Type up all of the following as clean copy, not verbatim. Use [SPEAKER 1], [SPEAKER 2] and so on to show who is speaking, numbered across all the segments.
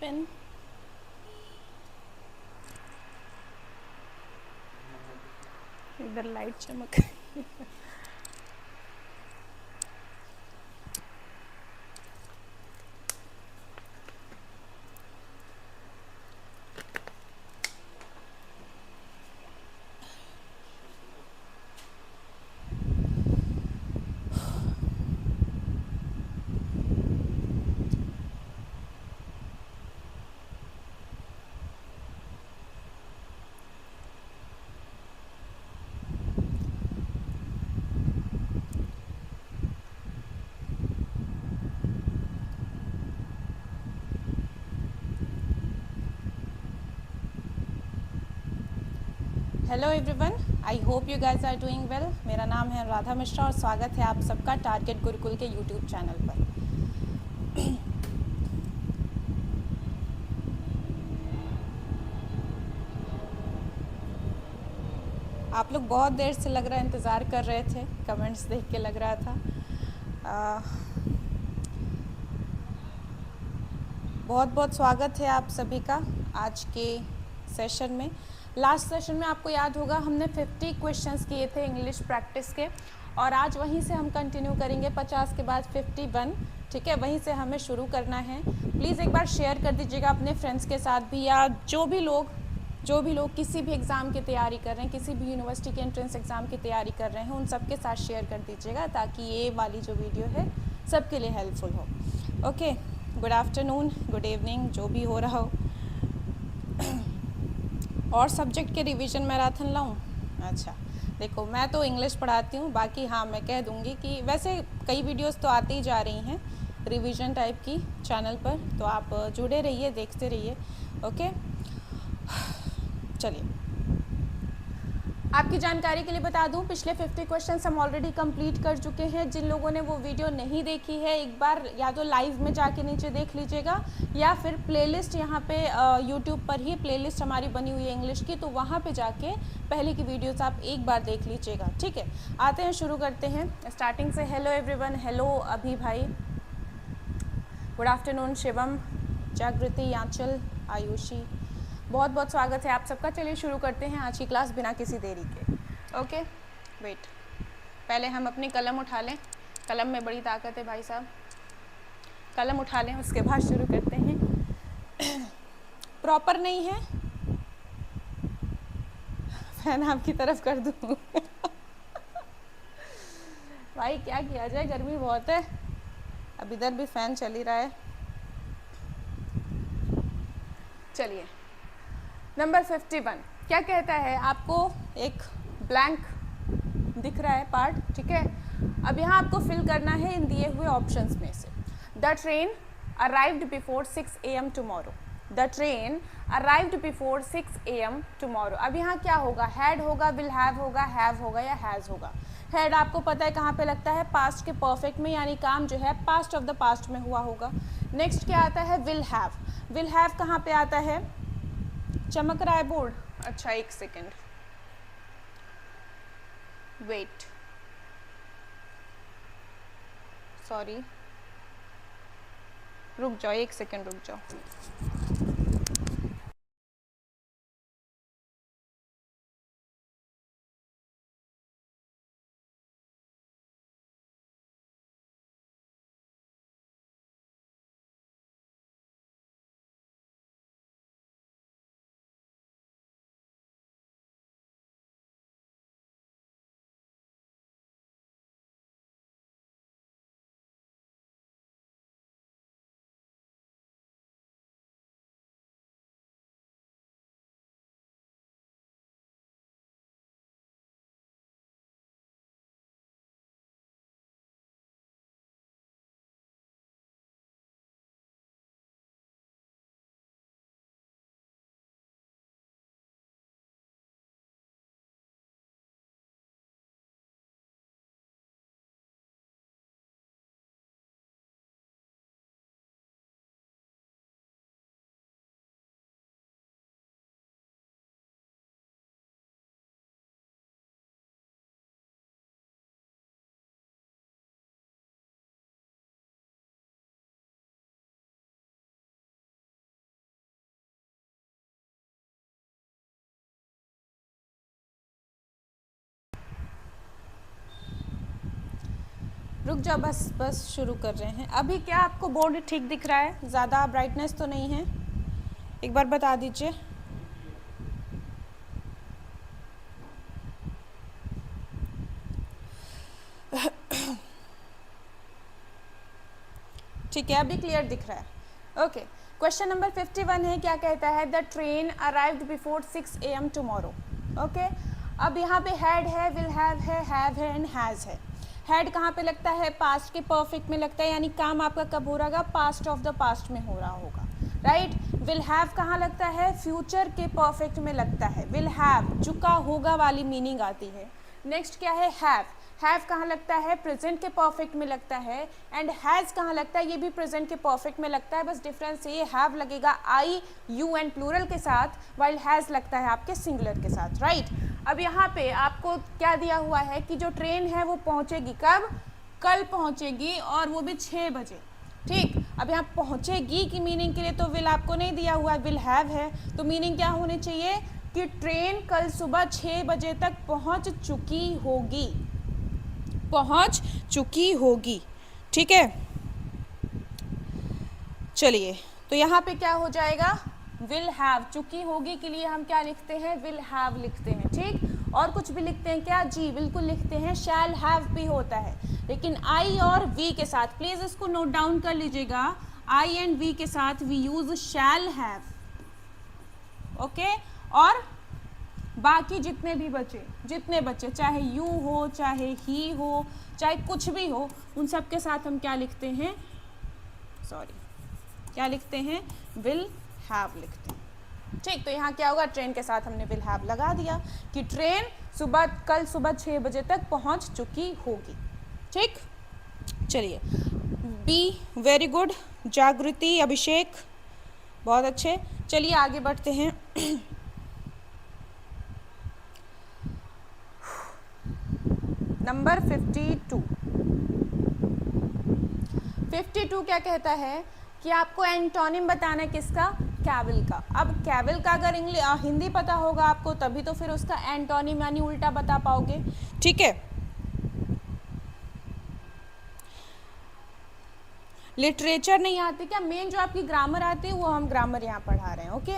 [SPEAKER 1] Pen. इधर light चमक रही है। Hello everyone, I hope you guys are doing well. मेरा नाम है राधा मिश्रा और स्वागत है आप सबका टारगेट गुरुकुल के यूट्यूब चैनल पर। आप लोग बहुत देर से लग रहा है इंतज़ार कर रहे थे, कमेंट्स देख के लग रहा था। बहुत बहुत स्वागत है आप सभी का आज के सेशन में। लास्ट सेशन में आपको याद होगा हमने 50 क्वेश्चंस किए थे इंग्लिश प्रैक्टिस के, और आज वहीं से हम कंटिन्यू करेंगे 50 के बाद 51। ठीक है, वहीं से हमें शुरू करना है। प्लीज़ एक बार शेयर कर दीजिएगा अपने फ्रेंड्स के साथ भी, या जो भी लोग किसी भी एग्ज़ाम की तैयारी कर रहे हैं, किसी भी यूनिवर्सिटी के एंट्रेंस एग्ज़ाम की तैयारी कर रहे हैं, उन सबके साथ शेयर कर दीजिएगा ताकि ये वाली जो वीडियो है सबके लिए हेल्पफुल हो। Okay, good afternoon, good evening, जो भी हो रहा हो। और सब्जेक्ट के रिवीजन मैराथन लाऊं? अच्छा, देखो मैं तो इंग्लिश पढ़ाती हूँ, बाकी हाँ मैं कह दूँगी कि वैसे कई वीडियोस तो आती ही जा रही हैं रिवीजन टाइप की चैनल पर, तो आप जुड़े रहिए, देखते रहिए। ओके, चलिए आपकी जानकारी के लिए बता दूं, पिछले 50 क्वेश्चंस हम ऑलरेडी कंप्लीट कर चुके हैं। जिन लोगों ने वो वीडियो नहीं देखी है, एक बार या तो लाइव में जाके नीचे देख लीजिएगा, या फिर प्लेलिस्ट यहाँ पे यूट्यूब पर ही प्लेलिस्ट हमारी बनी हुई है इंग्लिश की, तो वहाँ पे जाके पहले की वीडियोस आप एक बार देख लीजिएगा। ठीक है, आते हैं, शुरू करते हैं स्टार्टिंग से। हेलो एवरीवन, हेलो अभी भाई, गुड आफ्टरनून शिवम, जागृति, आंचल, आयुषी, बहुत बहुत स्वागत है आप सबका। चलिए शुरू करते हैं आज की क्लास बिना किसी देरी के। ओके, वेट, पहले हम अपनी कलम उठा लें, कलम में बड़ी ताकत है भाई साहब, कलम उठा लें, उसके बाद शुरू करते हैं। प्रॉपर नहीं है, फैन आपकी तरफ कर दूँ? भाई क्या किया जाए, गर्मी बहुत है। अब इधर भी फैन चल ही रहा है। चलिए, नंबर 51 क्या कहता है? आपको एक ब्लैंक दिख रहा है पार्ट, ठीक है। अब यहाँ आपको फिल करना है इन दिए हुए ऑप्शंस में से। The train arrived before 6 AM tomorrow. The train arrived before 6 AM tomorrow. अब यहाँ क्या होगा? हैड होगा, विल हैव होगा, हैव होगा, या हैज़ होगा? हैड आपको पता है कहाँ पे लगता है? पास्ट के परफेक्ट में, यानी काम जो है पास्ट ऑफ द पास्ट में हुआ होगा। नेक्स्ट क्या आता है? Will have. विल हैव कहाँ पे आता है? चमक रहा है बोर्ड? अच्छा, एक सेकेंड, वेट, सॉरी, रुक जाओ, एक सेकेंड रुक जाओ। रुक जाओ, बस शुरू कर रहे हैं। अभी क्या आपको बोर्ड ठीक दिख रहा है? ज़्यादा ब्राइटनेस तो नहीं है? एक बार बता दीजिए। ठीक है, अभी क्लियर दिख रहा है। ओके, क्वेश्चन नंबर 51 है, क्या कहता है? The train arrived before 6 AM tomorrow. Okay, अब यहाँ पे हैड है, विल हैव है एंड हैज़ है। हैड कहाँ पे लगता है? पास्ट के परफेक्ट में लगता है, यानी काम आपका कब हो रहा होगा? पास्ट ऑफ द पास्ट में हो रहा होगा, राइट। विल हैव कहाँ लगता है? फ्यूचर के परफेक्ट में लगता है। विल हैव चुका होगा वाली मीनिंग आती है। नेक्स्ट क्या है? हैव कहाँ लगता है? प्रेजेंट के परफेक्ट में लगता है। एंड हैज़ कहाँ लगता है? ये भी प्रेजेंट के परफेक्ट में लगता है, बस डिफरेंस ये हैव लगेगा आई यू एंड प्लूरल के साथ, वाइल हैज़ लगता है आपके सिंगुलर के साथ, राइट। अब यहाँ पे आपको क्या दिया हुआ है कि जो ट्रेन है वो पहुँचेगी कब? कल पहुँचेगी, और वो भी 6 बजे, ठीक। अब यहाँ पहुँचेगी की मीनिंग के लिए तो विल आपको नहीं दिया हुआ, विल हैव है, तो मीनिंग क्या होनी चाहिए कि ट्रेन कल सुबह 6 बजे तक पहुँच चुकी होगी, पहुँच चुकी होगी, ठीक है। चलिए, तो यहाँ पे क्या हो जाएगा? विल हैव, चुकी होगी के लिए हम क्या लिखते हैं? विल हैव लिखते हैं, ठीक। और कुछ भी लिखते हैं क्या? जी बिल्कुल लिखते हैं, शैल हैव भी होता है, लेकिन आई और वी के साथ, प्लीज इसको नोट डाउन कर लीजिएगा। आई एंड वी के साथ we use shall have, okay. और बाकी जितने बचे, चाहे यू हो, चाहे ही हो, चाहे कुछ भी हो, उन सब के साथ हम क्या लिखते हैं? क्या लिखते हैं? विल हैव लिखते हैं, ठीक। तो यहाँ क्या होगा? ट्रेन के साथ हमने विल हैव लगा दिया कि ट्रेन कल सुबह 6 बजे तक पहुँच चुकी होगी, ठीक। चलिए, बी वेरी गुड, जागृति, अभिषेक, बहुत अच्छे। चलिए आगे बढ़ते हैं। नंबर 52 क्या कहता है कि आपको एंटोनिम बताना है किसका? कैविल का। अब कैविल का अगर हिंदी पता होगा आपको तभी तो फिर उसका एंटोनिम यानी उल्टा बता पाओगे, ठीक है। लिटरेचर नहीं आती क्या? मेन जो आपकी ग्रामर आती है वो हम ग्रामर यहाँ पढ़ा रहे हैं, ओके।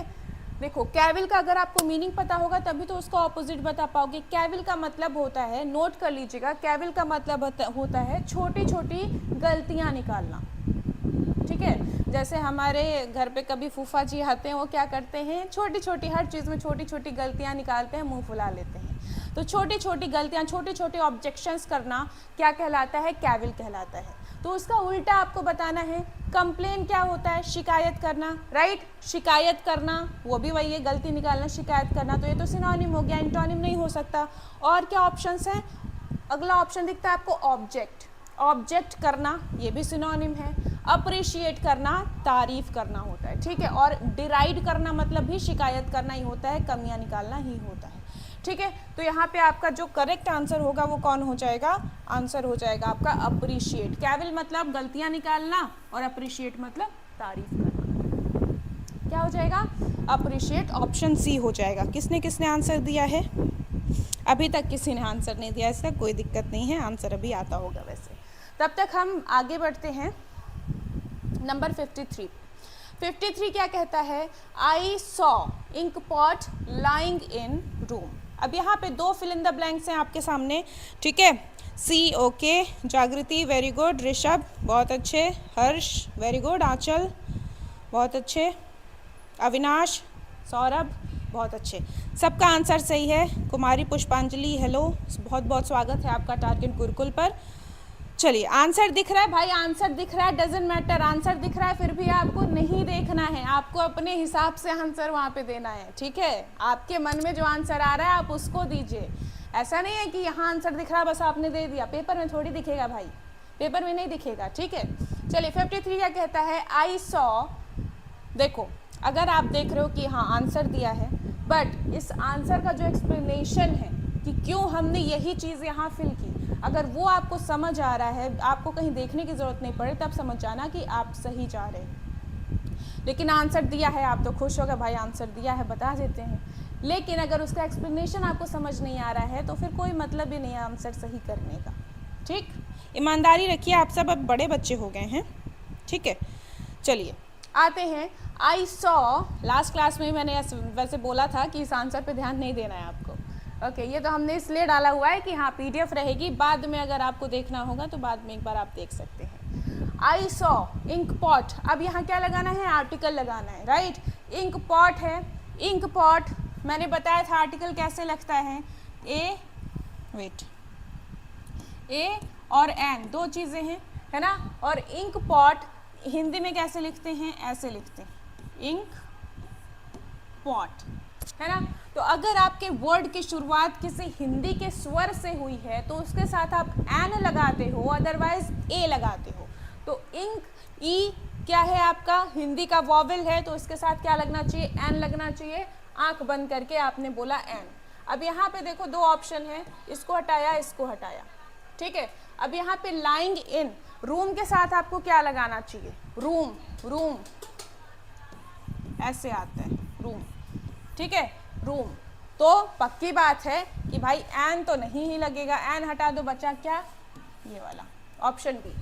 [SPEAKER 1] देखो, कैविल का अगर आपको मीनिंग पता होगा तभी तो उसका ऑपोजिट बता पाओगे। कैविल का मतलब होता है, नोट कर लीजिएगा, कैविल का मतलब होता है छोटी छोटी गलतियाँ निकालना, ठीक है। जैसे हमारे घर पे कभी फूफा जी आते हैं, वो क्या करते हैं? छोटी छोटी हर चीज़ में छोटी छोटी गलतियाँ निकालते हैं, मुंह फुला लेते हैं। तो छोटी छोटी गलतियाँ, छोटे छोटे ऑब्जेक्शंस करना क्या कहलाता है? कैविल कहलाता है। तो उसका उल्टा आपको बताना है। कंप्लेन क्या होता है? शिकायत करना, राइट। शिकायत करना वो भी वही है, गलती निकालना, शिकायत करना, तो ये तो सिनोनिम हो गया, एंटोनिम नहीं हो सकता। और क्या ऑप्शंस हैं? अगला ऑप्शन दिखता है आपको ऑब्जेक्ट, ऑब्जेक्ट करना ये भी सिनोनिम है। अप्रिशिएट करना तारीफ करना होता है, ठीक है। और डिराइड करना मतलब भी शिकायत करना ही होता है, कमियां निकालना ही होता है, ठीक है। तो यहाँ पे आपका जो करेक्ट आंसर होगा वो कौन हो जाएगा? आंसर हो जाएगा आपका अप्रिशिएट। कैविल मतलब गलतियां निकालना और अप्रिशिएट मतलब तारीफ करना। क्या हो जाएगा? अप्रिशिएट। ऑप्शन सी हो जाएगा। किसने किसने आंसर दिया है? अभी तक किसी ने आंसर नहीं दिया, इसका कोई दिक्कत नहीं है, आंसर अभी आता होगा वैसे। तब तक हम आगे बढ़ते हैं। नंबर 53 क्या कहता है? I saw ink pot lying in room. अब यहाँ पे 2 फिल इन द ब्लैंक्स हैं आपके सामने, ठीक है। सी, ओके, जागृति वेरी गुड, ऋषभ बहुत अच्छे, हर्ष वेरी गुड, आंचल बहुत अच्छे, अविनाश, सौरभ बहुत अच्छे, सबका आंसर सही है। कुमारी पुष्पांजलि हेलो, बहुत बहुत स्वागत है आपका टारगेट गुरुकुल पर। चलिए, आंसर दिख रहा है भाई, आंसर दिख रहा है, डजेंट मैटर, आंसर दिख रहा है, फिर भी आपको नहीं देखना है, आपको अपने हिसाब से आंसर वहाँ पे देना है, ठीक है। आपके मन में जो आंसर आ रहा है आप उसको दीजिए। ऐसा नहीं है कि यहाँ आंसर दिख रहा है बस आपने दे दिया, पेपर में थोड़ी दिखेगा भाई, पेपर में नहीं दिखेगा, ठीक है। चलिए 53 क्या कहता है? आई सॉ, देखो अगर आप देख रहे हो कि हाँ आंसर दिया है, बट इस आंसर का जो एक्सप्लेनेशन है कि क्यों हमने यही चीज़ यहाँ फिल की, अगर वो आपको समझ आ रहा है, आपको कहीं देखने की ज़रूरत नहीं पड़े, तब समझ जाना कि आप सही जा रहे हैं। लेकिन आंसर दिया है, आप तो खुश हो गए भाई आंसर दिया है, बता देते हैं। लेकिन अगर उसका एक्सप्लेनेशन आपको समझ नहीं आ रहा है तो फिर कोई मतलब ही नहीं है आंसर सही करने का, ठीक। ईमानदारी रखिए, आप सब अब बड़े बच्चे हो गए हैं, ठीक है। चलिए आते हैं, आई सॉ, लास्ट क्लास में मैंने वैसे बोला था कि इस आंसर पे ध्यान नहीं देना है आपको, ओके। ये तो हमने इसलिए डाला हुआ है कि हाँ पीडीएफ रहेगी, बाद में अगर आपको देखना होगा तो बाद में एक बार आप देख सकते हैं। आई सॉ इंक पॉट, अब यहाँ क्या लगाना है, आर्टिकल लगाना है, राइट। इंक पॉट है, इंक पॉट मैंने बताया था आर्टिकल कैसे लगता है, ए और एन, दो चीज़ें हैं, है ना। और इंक पॉट हिंदी में कैसे लिखते हैं, ऐसे लिखते हैं, इंक पॉट, है ना। तो अगर आपके वर्ड की शुरुआत किसी हिंदी के स्वर से हुई है तो उसके साथ आप एन लगाते हो, अदरवाइज ए लगाते हो। तो इंक, ई क्या है आपका, हिंदी का वॉवेल है, तो इसके साथ क्या लगना चाहिए, एन लगना चाहिए। आंख बंद करके आपने बोला एन। अब यहाँ पे देखो दो ऑप्शन है, इसको हटाया, इसको हटाया, ठीक है। अब यहाँ पे लाइंग इन, रूम के साथ आपको क्या लगाना चाहिए, रूम, रूम ऐसे आता है, रूम, ठीक है, रूम। तो पक्की बात है कि भाई एन तो नहीं ही लगेगा, एन हटा दो, बचा क्या, ये वाला ऑप्शन बी,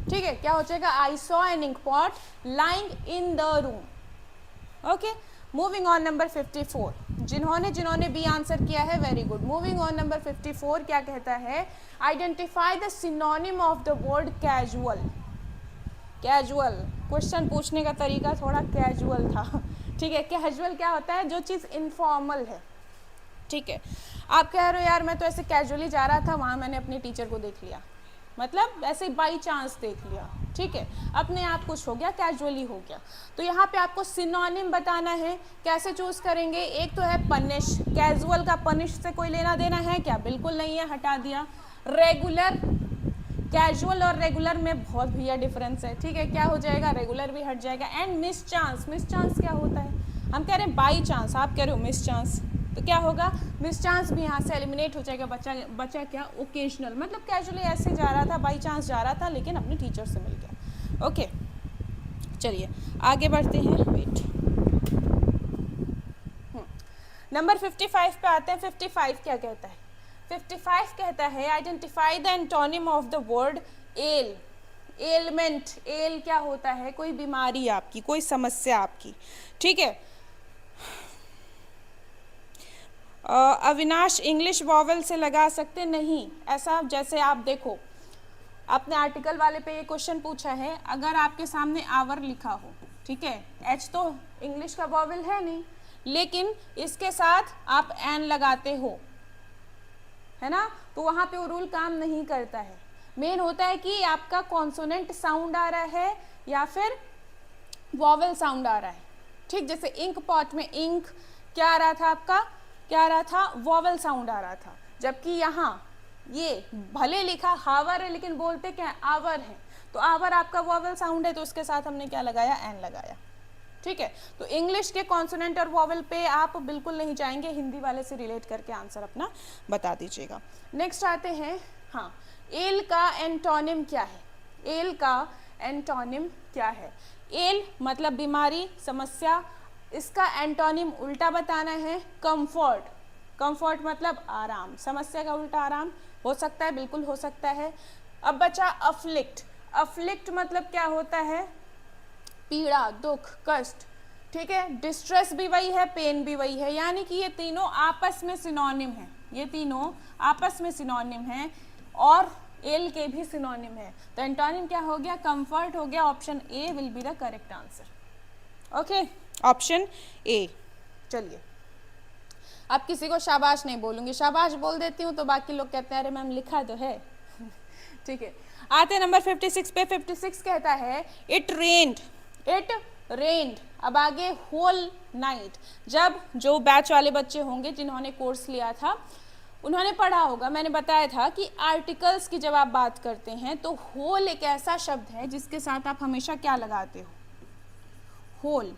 [SPEAKER 1] ठीक है। क्या हो जाएगा, I saw an ink pot lying in the room, okay. Moving on number 54, जिन्होंने बी आंसर किया है very good. Moving on number 54 क्या कहता है, identify the synonym of the word casual. Casual, question पूछने का तरीका थोड़ा कैजुअल था, ठीक है। कैजुअल क्या होता है, जो चीज़ इनफॉर्मल है, ठीक है। आप कह रहे हो यार मैं तो ऐसे कैजुअली जा रहा था, वहाँ मैंने अपने टीचर को देख लिया, मतलब ऐसे बाई चांस देख लिया, ठीक है, अपने आप कुछ हो गया, कैजुअली हो गया। तो यहाँ पे आपको सिनोनिम बताना है, कैसे चूज करेंगे, एक तो है पनिश, कैजुअल का पनिश से कोई लेना देना है क्या, बिल्कुल नहीं है, हटा दिया। रेगुलर, कैजुअल और रेगुलर में बहुत भैया डिफरेंस है, ठीक है, क्या हो जाएगा, रेगुलर भी हट जाएगा। And miss chance, miss chance क्या होता है, हम कह रहे हैं बाई चांस, आप कह रहे हो मिस चांस, तो क्या होगा, मिस चांस भी यहाँ से एलिमिनेट हो जाएगा, बचा क्या, ओकेजनल, मतलब कैजुअली ऐसे जा रहा था, बाई चांस जा रहा था, लेकिन अपने टीचर से मिल गया, ओके। चलिए आगे बढ़ते हैं, वेट, नंबर 55 पे आते हैं। 55 क्या कहता है, 55 कहता है identify the antonym of the word L. Element, L क्या होता है, कोई बीमारी आपकी, कोई समस्या आपकी, ठीक है। अविनाश इंग्लिश वॉवेल से लगा सकते नहीं, ऐसा जैसे आप देखो आपने आर्टिकल वाले पे ये क्वेश्चन पूछा है, अगर आपके सामने आवर लिखा हो, ठीक है, एच तो इंग्लिश का वॉवेल है नहीं, लेकिन इसके साथ आप एन लगाते हो, है ना, तो वहाँ पे वो रूल काम नहीं करता है। मेन होता है कि आपका कॉन्सोनेंट साउंड आ रहा है या फिर वॉवेल साउंड आ रहा है, ठीक। जैसे इंक पॉट में इंक क्या आ रहा था आपका, क्या आ रहा था, वॉवेल साउंड आ रहा था, जबकि यहाँ ये भले लिखा हावर है लेकिन बोलते क्या है, आवर है, तो आवर आपका वॉवेल साउंड है, तो उसके साथ हमने क्या लगाया, एन लगाया, ठीक है। तो इंग्लिश के कॉन्सोनेंट और वॉवेल पे आप बिल्कुल नहीं जाएंगे, हिंदी वाले से रिलेट करके आंसर अपना बता दीजिएगा। नेक्स्ट आते हैं, हाँ, एल का एंटोनिम क्या है, एल का एंटोनिम क्या है। एल मतलब बीमारी, समस्या, इसका एंटोनिम उल्टा बताना है, कंफर्ट। कंफर्ट मतलब आराम, समस्या का उल्टा आराम, हो सकता है, बिल्कुल हो सकता है। अब बचा अफ्लिक्ट। अफ्लिक्ट मतलब क्या होता है, पीड़ा, दुख, कष्ट, ठीक है। डिस्ट्रेस भी वही है, पेन भी वही है, यानी कि ये तीनों आपस में सिनोनिम है, ये तीनों आपस में सिनोनिम है और एल के भी सिनोनिम है। तो एंटोनिम क्या हो गया, कंफर्ट हो गया। Option A will be the correct answer, okay, option A. चलिए अब किसी को शाबाश नहीं बोलूंगी, शाबाश बोल देती हूँ तो बाकी लोग कहते हैं अरे मैम लिखा तो है ठीक है। आते नंबर 56 पे। 56 कहता है इट रेन्ड, इट रेन्ड। अब आगे होल नाइट, जब जो बैच वाले बच्चे होंगे जिन्होंने कोर्स लिया था उन्होंने पढ़ा होगा, मैंने बताया था कि आर्टिकल्स की जब आप बात करते हैं तो होल एक ऐसा शब्द है जिसके साथ आप हमेशा क्या लगाते हो, होल।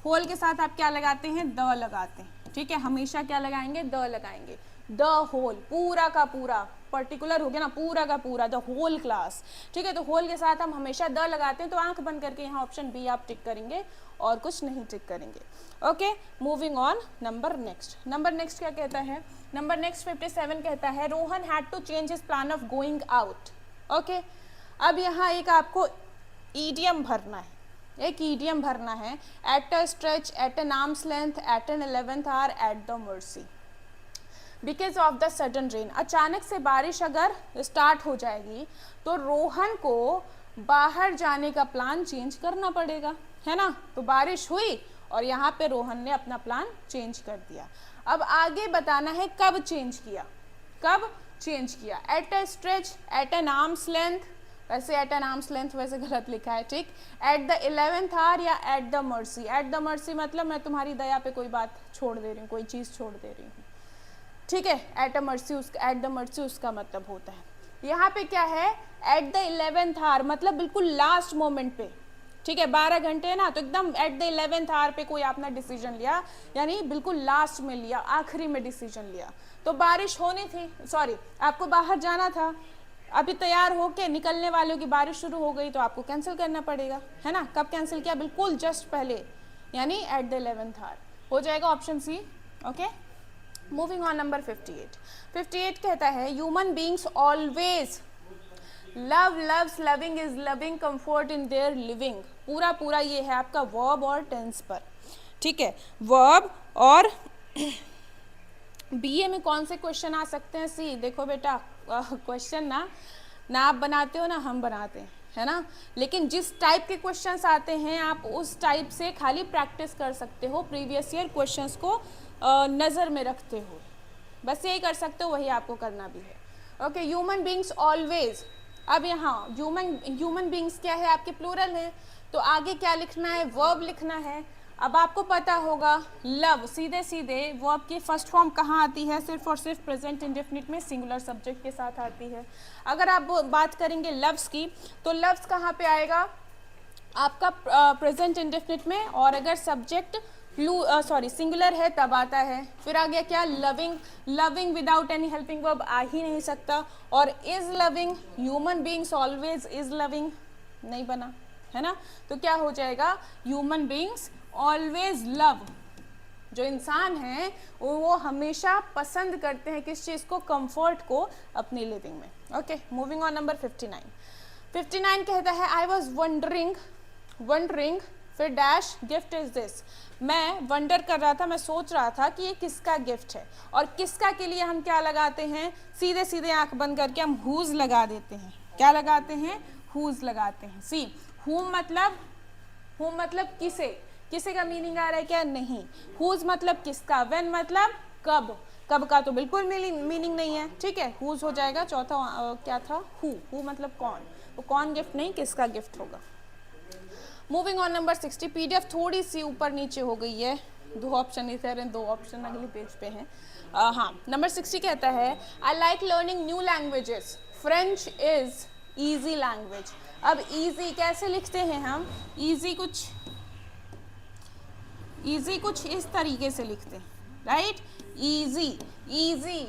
[SPEAKER 1] होल के साथ आप क्या लगाते हैं, द लगाते हैं, ठीक है, हमेशा क्या लगाएंगे, द लगाएंगे। द होल, पूरा का पूरा, पर्टिकुलर हो गया ना, पूरा का पूरा, द होल क्लास, ठीक है। तो होल के साथ हम हमेशा द लगाते हैं, तो आंख बंद करके यहाँ ऑप्शन बी आप टिक करेंगे और कुछ नहीं टिक करेंगे, okay. Moving on, number next. Number next क्या कहता है, नंबर नेक्स्ट 57 कहता है Rohan had to change his plan of going out. Okay, अब यहाँ एक आपको ईडियम भरना है, एक ईडियम भरना है, at a stretch, at an arm's length, at an 11th hour, at the mercy, because of the sudden rain. अचानक से बारिश अगर स्टार्ट हो जाएगी तो रोहन को बाहर जाने का प्लान चेंज करना पड़ेगा, है ना। तो बारिश हुई और यहाँ पे रोहन ने अपना प्लान चेंज कर दिया। अब आगे बताना है कब चेंज किया, कब चेंज किया। At a stretch, at an arm's length, वैसे एट एन आर्म्स लेंथ वैसे गलत लिखा है, ठीक। एट द 11th आवर या at the mercy. At the mercy मतलब मैं तुम्हारी दया पे कोई बात छोड़ दे रही हूँ, कोई चीज़ छोड़ दे रही हूँ, ठीक है। एट अ मर्सी, उसका एट द मर्सी उसका मतलब होता है। यहाँ पे क्या है, एट द 11th आवर मतलब बिल्कुल लास्ट मोमेंट पे, ठीक है। 12 घंटे है ना, तो एकदम एट द 11th आवर पे कोई आपने डिसीजन लिया, यानी बिल्कुल लास्ट में लिया, आखिरी में डिसीजन लिया। तो बारिश होनी थी, सॉरी आपको बाहर जाना था, अभी तैयार होके निकलने वालों की बारिश शुरू हो गई तो आपको कैंसिल करना पड़ेगा, है ना। कब कैंसिल किया, बिल्कुल जस्ट पहले, यानी एट द 11th आवर हो जाएगा option C. Okay, moving on number 58। 58 कहता है human beings always love, loves, loving, is loving, comfort in their living. पूरा पूरा ये है आपका वर्ब और टेंस पर, ठीक है। वर्ब और बीए में कौन से क्वेश्चन आ सकते हैं, सी देखो बेटा, क्वेश्चन ना आप बनाते हो ना हम बनाते हैं, है ना। लेकिन जिस टाइप के क्वेश्चंस आते हैं आप उस टाइप से खाली प्रैक्टिस कर सकते हो, प्रीवियस ईयर क्वेश्चंस को नज़र में रखते हो, बस यही कर सकते हो, वही आपको करना भी है। Okay, human beings always. अब यहाँ ह्यूमन बींग्स क्या है, आपके प्लूरल है, तो आगे क्या लिखना है, वर्ब लिखना है। अब आपको पता होगा लव, सीधे सीधे वर्ब की फर्स्ट फॉर्म कहाँ आती है, सिर्फ और सिर्फ प्रेजेंट इंडेफिनिट में सिंगुलर सब्जेक्ट के साथ आती है। अगर आप बात करेंगे लव्स की, तो लव्स कहाँ पे आएगा, आपका प्रेजेंट इंडेफिनिट में, और अगर सब्जेक्ट सिंगुलर है तब आता है। फिर आ गया क्या, loving, loving without any helping verb आ ही नहीं सकता। और is loving, human beings always is loving, नहीं बना, है ना। तो क्या हो जाएगा, ह्यूमन बींग्स ऑलवेज लव, जो इंसान हैं वो हमेशा पसंद करते हैं किस चीज़ को, कंफर्ट को अपनी लिविंग में। Okay, moving on number 59। 59 कहता है आई वॉज वंडरिंग फिर डैश गिफ्ट इज दिस। मैं वंडर कर रहा था, मैं सोच रहा था कि ये किसका गिफ्ट है, और किसका के लिए हम क्या लगाते हैं, सीधे सीधे आंख बंद करके हम हुज लगा देते हैं। क्या लगाते हैं, हुज लगाते हैं। सी हुम मतलब किसे, किसे का मीनिंग आ रहा है क्या, नहीं। हुज मतलब किसका, व्हेन मतलब कब, कब का तो बिल्कुल मीनिंग नहीं है, ठीक है। हुज हो जाएगा चौथा, क्या था, हु मतलब कौन, तो कौन गिफ्ट नहीं, किसका गिफ्ट होगा। Moving on number 60। पीडीएफ थोड़ी सी ऊपर नीचे हो गई है, 2 ऑप्शन इधर हैं, 2 ऑप्शन अगली पेज पे हैं। हाँ, नंबर 60 कहता है I like learning new languages, French is easy language. अब ईजी कैसे लिखते हैं हम, ईजी कुछ इस तरीके से लिखते हैं, राइट। ईजी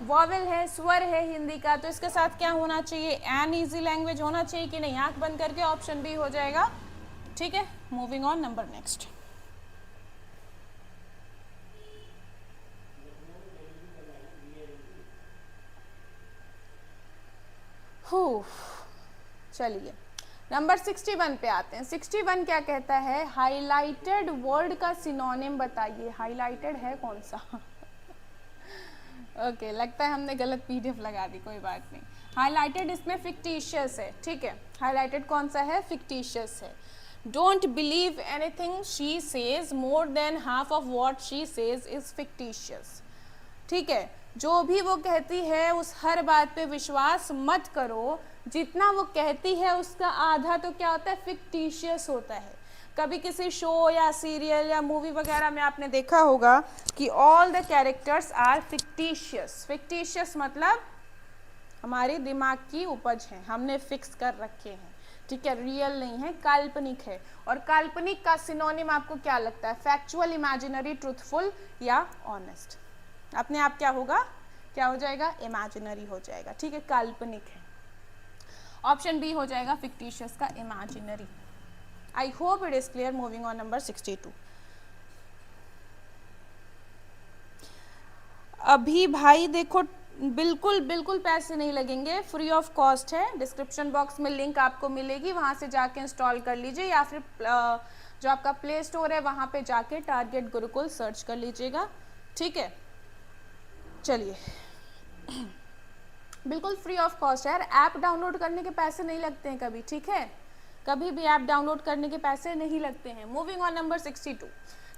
[SPEAKER 1] वॉवेल है, स्वर है हिंदी का, तो इसके साथ क्या होना चाहिए, एन ईजी लैंग्वेज होना चाहिए कि नहीं, आंख बंद करके ऑप्शन बी हो जाएगा, ठीक है। Moving on number next. चलिए नंबर 61 पे आते हैं। 61 क्या कहता है, हाईलाइटेड वर्ड का सिनोनिम बताइए। हाईलाइटेड है कौन सा ओके, लगता है हमने गलत पीडीएफ लगा दी, कोई बात नहीं। हाईलाइटेड इसमें फिक्टिशियस है, ठीक है। हाईलाइटेड कौन सा है, फिक्टिशियस है। Don't believe anything she says, more than half of what she says is fictitious, ठीक है। जो भी वो कहती है उस हर बात पे विश्वास मत करो, जितना वो कहती है उसका आधा तो क्या होता है, फिक्टिशियस होता है। कभी किसी शो या सीरियल या मूवी वगैरह में आपने देखा होगा कि all the characters are fictitious. Fictitious मतलब हमारे दिमाग की उपज है, हमने फिक्स कर रखे हैं, ठीक है, रियल नहीं है, काल्पनिक है। और काल्पनिक का सिनोनिम आपको क्या लगता है, फैक्चुअल, इमेजिनरी, ट्रूथफुल या ऑनेस्ट। अपने आप क्या होगा, क्या हो जाएगा, इमेजिनरी हो जाएगा, ठीक है, काल्पनिक है। ऑप्शन बी हो जाएगा फिक्टिशियस का imaginary. I hope it is clear. Moving on number 62। अभी भाई देखो बिल्कुल बिल्कुल पैसे नहीं लगेंगे, फ्री ऑफ कॉस्ट है। डिस्क्रिप्शन बॉक्स में लिंक आपको मिलेगी, वहाँ से जाके इंस्टॉल कर लीजिए, या फिर जो आपका प्ले स्टोर है वहाँ पे जाके टारगेट गुरुकुल सर्च कर लीजिएगा, ठीक है। चलिए, बिल्कुल फ्री ऑफ कॉस्ट है यार, ऐप डाउनलोड करने के पैसे नहीं लगते हैं कभी, ठीक है, कभी भी ऐप डाउनलोड करने के पैसे नहीं लगते हैं। Moving on number 62।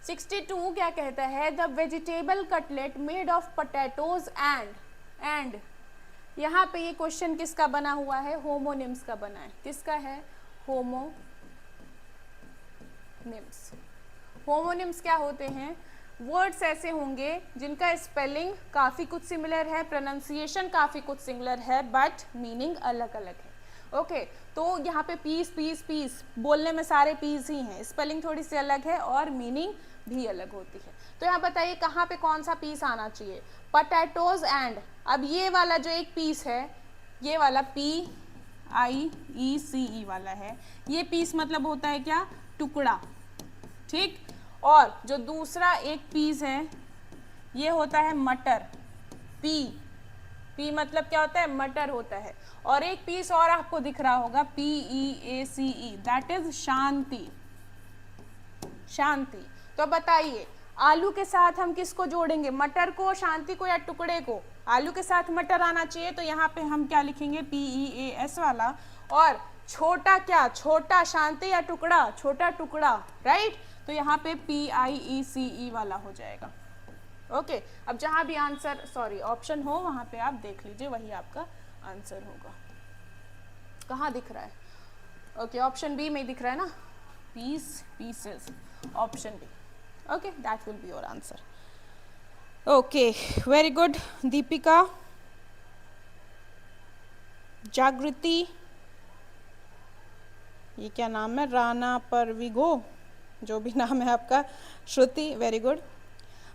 [SPEAKER 1] 62 क्या कहता है, the vegetable cutlet made of potatoes and यहाँ पे ये क्वेश्चन किसका बना हुआ है, होमोनिम्स का बना है। किसका है, होमोनिम्स। होमोनिम्स क्या होते हैं, वर्ड्स ऐसे होंगे जिनका स्पेलिंग काफ़ी कुछ सिमिलर है, प्रोनाउंसिएशन काफ़ी कुछ सिमिलर है, बट मीनिंग अलग अलग है। ओके, तो यहाँ पे पीस पीस पीस बोलने में सारे पीस ही हैं, स्पेलिंग थोड़ी सी अलग है और मीनिंग भी अलग होती है। तो यहाँ बताइए कहाँ पे कौन सा पीस आना चाहिए, पोटैटोज एंड। अब ये वाला जो एक पीस है, ये वाला PIECE वाला है, ये पीस मतलब होता है क्या, टुकड़ा, ठीक। और जो दूसरा एक पीस है ये होता है मटर, पी मतलब क्या होता है, मटर होता है। और एक पीस और आपको दिख रहा होगा PEACE, दैट इज शांति, शांति। तो बताइए आलू के साथ हम किसको जोड़ेंगे, मटर को, शांति को, या टुकड़े को। आलू के साथ मटर आना चाहिए, तो यहाँ पे हम क्या लिखेंगे, PEAS वाला। और छोटा क्या, छोटा शांति या टुकड़ा, छोटा टुकड़ा, राइट। तो यहाँ पे PIECE वाला हो जाएगा। ओके, अब जहाँ भी आंसर ऑप्शन हो वहाँ पे आप देख लीजिए, वही आपका आंसर होगा। कहाँ दिख रहा है, ओके, ऑप्शन बी में दिख रहा है ना, pieces, option B. Okay, that will be your answer. Okay, very good Deepika, Jagriti, ये क्या नाम है, राना परविगो, जो भी नाम है आपका, श्रुति, वेरी गुड।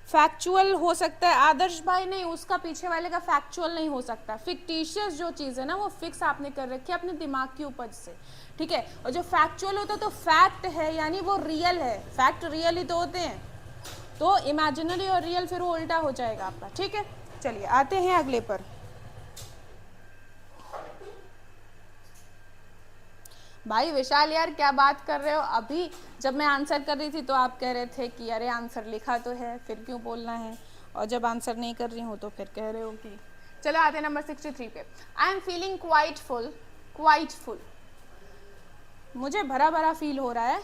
[SPEAKER 1] फैक्चुअल हो सकता है आदर्श भाई, नहीं, उसका पीछे वाले का फैक्चुअल नहीं हो सकता। फिक्टिशियस जो चीज़ है ना वो फिक्स आपने कर रखी है अपने दिमाग की उपज से, ठीक है। और जो फैक्चुअल होता है तो फैक्ट है, यानी वो रियल है, फैक्ट रियल ही तो होते हैं, तो इमेजिनरी और रियल फिर वो उल्टा हो जाएगा आपका, ठीक है। चलिए आते हैं अगले पर। भाई विशाल यार क्या बात कर रहे हो, अभी जब मैं आंसर कर रही थी तो आप कह रहे थे कि अरे आंसर लिखा तो है, फिर क्यों बोलना है, और जब आंसर नहीं कर रही हूँ तो फिर कह रहे हो कि। चलो आते हैं नंबर 63 पे। I am feeling quite full, मुझे भरा भरा फील हो रहा है।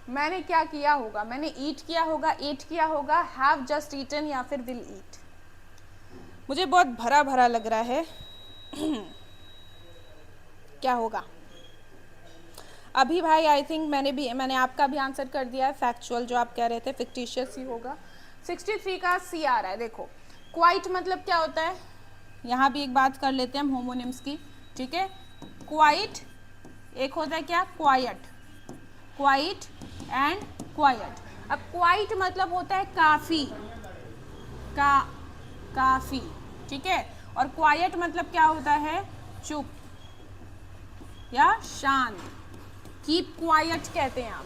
[SPEAKER 1] मैंने क्या किया होगा, मैंने ईट किया होगा, एट किया होगा, हैव जस्ट ईटन, या फिर विल ईट। मुझे बहुत भरा भरा लग रहा है क्या होगा अभी भाई, आई थिंक मैंने आपका भी आंसर कर दिया है, फैक्चुअल जो आप कह रहे थे, फिक्टिशियस ही होगा। 63 का सी आ रहा है, देखो क्वाइट मतलब क्या होता है, यहाँ भी एक बात कर लेते हैं हम होमोनिम्स की, ठीक है। क्वाइट एक होता है क्या, क्वाइट, क्वाइट एंड क्वाइट। अब क्वाइट मतलब होता है काफ़ी, काफ़ी, ठीक है। और क्वाइट मतलब क्या होता है, चुप या शांत, कीप क्वाइट कहते हैं आप,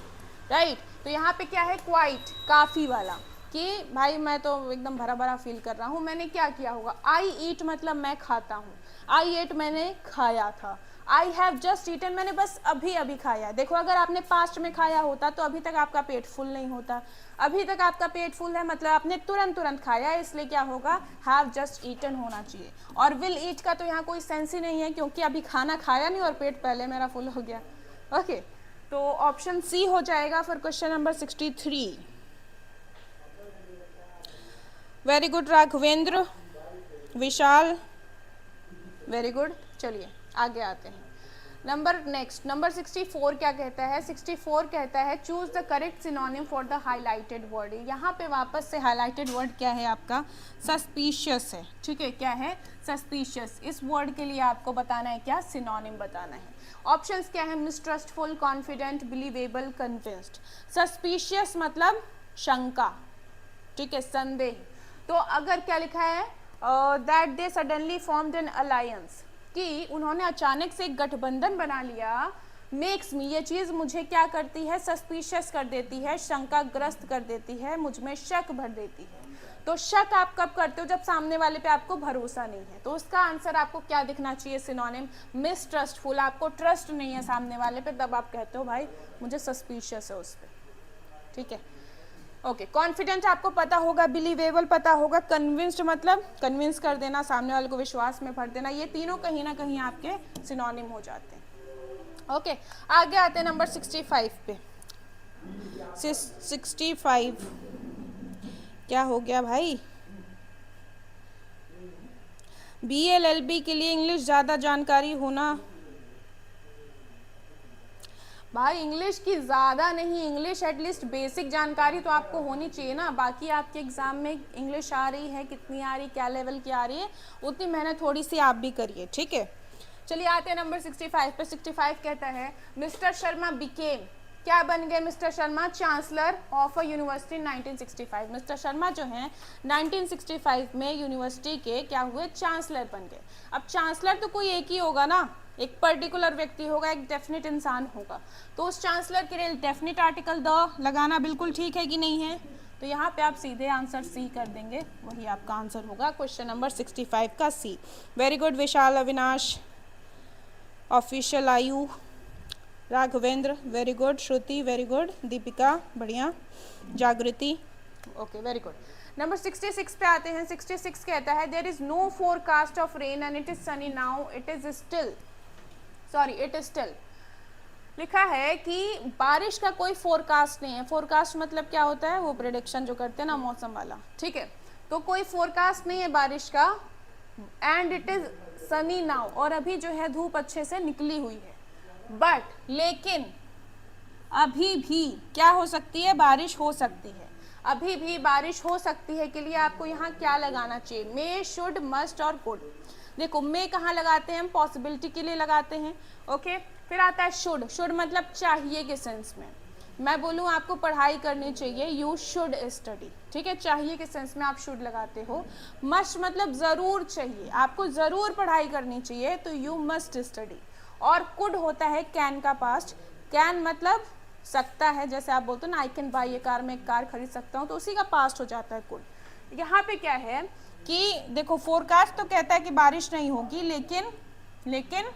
[SPEAKER 1] राइट। तो यहाँ पे क्या है, क्वाइट, काफ़ी वाला, कि भाई मैं तो एकदम भरा भरा फील कर रहा हूँ। मैंने क्या किया होगा, आई ईट मतलब मैं खाता हूँ, आई एट मैंने खाया था, आई हैव जस्ट ईटन मैंने बस अभी अभी खाया। देखो अगर आपने पास्ट में खाया होता तो अभी तक आपका पेट फुल नहीं होता, अभी तक आपका पेट फुल है मतलब आपने तुरंत खाया है, इसलिए क्या होगा, हैव जस्ट ईटन होना चाहिए। और विल ईट का तो यहाँ कोई सेंस ही नहीं है, क्योंकि अभी खाना खाया नहीं और पेट पहले मेरा फुल हो गया। ओके, तो ऑप्शन सी हो जाएगा for question number 63। Very good Raghavendra, Vishal, very good. चलिए आगे आते हैं। नंबर 64 क्या कहता है, 64 कहता है choose the correct synonym for the highlighted word. यहाँ पे वापस से हाईलाइटेड वर्ड क्या है आपका, सस्पिशियस है, ठीक है। क्या है, सस्पिशियस। इस वर्ड के लिए आपको बताना है क्या, सिनोनिम बताना है। ऑप्शंस क्या है, मिसट्रस्टफुल, कॉन्फिडेंट, बिलीवेबल, कन्विंस्ड। सस्पिशियस मतलब शंका, ठीक है, संदेह। तो अगर क्या लिखा है, that they suddenly formed an alliance, कि उन्होंने अचानक से एक गठबंधन बना लिया, मेक्स मी, ये चीज़ मुझे क्या करती है, सस्पिशियस कर देती है, शंकाग्रस्त कर देती है, मुझ में शक भर देती है। तो शक आप कब करते हो? जब सामने वाले पे आपको भरोसा नहीं है। तो उसका आंसर आपको क्या दिखना चाहिए? सिनोनिम मिसट्रस्टफुल। आपको ट्रस्ट नहीं है सामने वाले पे, तब आप कहते हो भाई मुझे सस्पिशियस है उस पर, ठीक है। ओके, कॉन्फिडेंट आपको पता होगा, बिलीवेबल पता होगा, कन्विंस्ड मतलब कन्विंस कर देना, सामने वाले को विश्वास में भर देना, ये तीनों कहीं ना कहीं आपके सिनोनिम हो जाते हैं। ओके, आगे आते हैं नंबर 65 पे। 65 क्या हो गया भाई? BLLB के लिए इंग्लिश ज़्यादा जानकारी होना। भाई इंग्लिश की ज़्यादा नहीं, इंग्लिश एटलीस्ट बेसिक जानकारी तो आपको होनी चाहिए ना। बाकी आपके एग्ज़ाम में इंग्लिश आ रही है, कितनी आ रही, क्या लेवल की आ रही है, उतनी मेहनत थोड़ी सी आप भी करिए, ठीक है। चलिए आते हैं नंबर 65 पे। 65 कहता है मिस्टर शर्मा बिकेम, क्या बन गए mister Sharma? Chancellor of a university 1965। Mister Sharma जो हैं 1965 में यूनिवर्सिटी के क्या हुए? चांसलर बन गए। अब चांसलर तो कोई एक ही होगा ना, एक पर्टिकुलर व्यक्ति होगा, एक डेफिनेट इंसान होगा। तो उस चांसलर के लिए डेफिनेट आर्टिकल द लगाना बिल्कुल ठीक है कि नहीं है? तो यहाँ पे आप सीधे आंसर सी कर देंगे, वही आपका आंसर होगा क्वेश्चन नंबर 65 का सी। वेरी गुड विशाल, अविनाश, ऑफिशियल आयु, राघवेंद्र वेरी गुड, श्रुति वेरी गुड, दीपिका बढ़िया, जागृति ओके वेरी गुड। नंबर 66 पे आते हैं। 66 कहता है there is no forecast of rain and it is sunny now, it is still लिखा है कि बारिश का कोई फोरकास्ट नहीं है। फोरकास्ट मतलब क्या होता है? वो प्रेडिक्शन जो करते हैं ना मौसम वाला, ठीक है। तो कोई फोरकास्ट नहीं है बारिश का, and it is sunny now, और अभी जो है धूप अच्छे से निकली हुई है। बट लेकिन अभी भी क्या हो सकती है? बारिश हो सकती है। अभी भी बारिश हो सकती है के लिए आपको यहाँ क्या लगाना चाहिए? मे, शुड, मस्ट और कुड। देखो मे कहाँ लगाते हैं हम? पॉसिबिलिटी के लिए लगाते हैं, ओके। फिर आता है शुड। शुड मतलब चाहिए के सेंस में। मैं बोलूँ आपको पढ़ाई करनी चाहिए, यू शुड स्टडी, ठीक है। चाहिए के सेंस में आप शुड लगाते हो। मस्ट मतलब ज़रूर चाहिए, आपको ज़रूर पढ़ाई करनी चाहिए, तो यू मस्ट स्टडी। और कुड होता है कैन का पास्ट। कैन मतलब सकता है, जैसे आप बोलते हो ना I can buy A car, मैं एक कार खरीद सकता हूँ, तो उसी का पास्ट हो जाता है कुड। यहाँ पे क्या है कि देखो फोरकास्ट तो कहता है कि बारिश नहीं होगी, लेकिन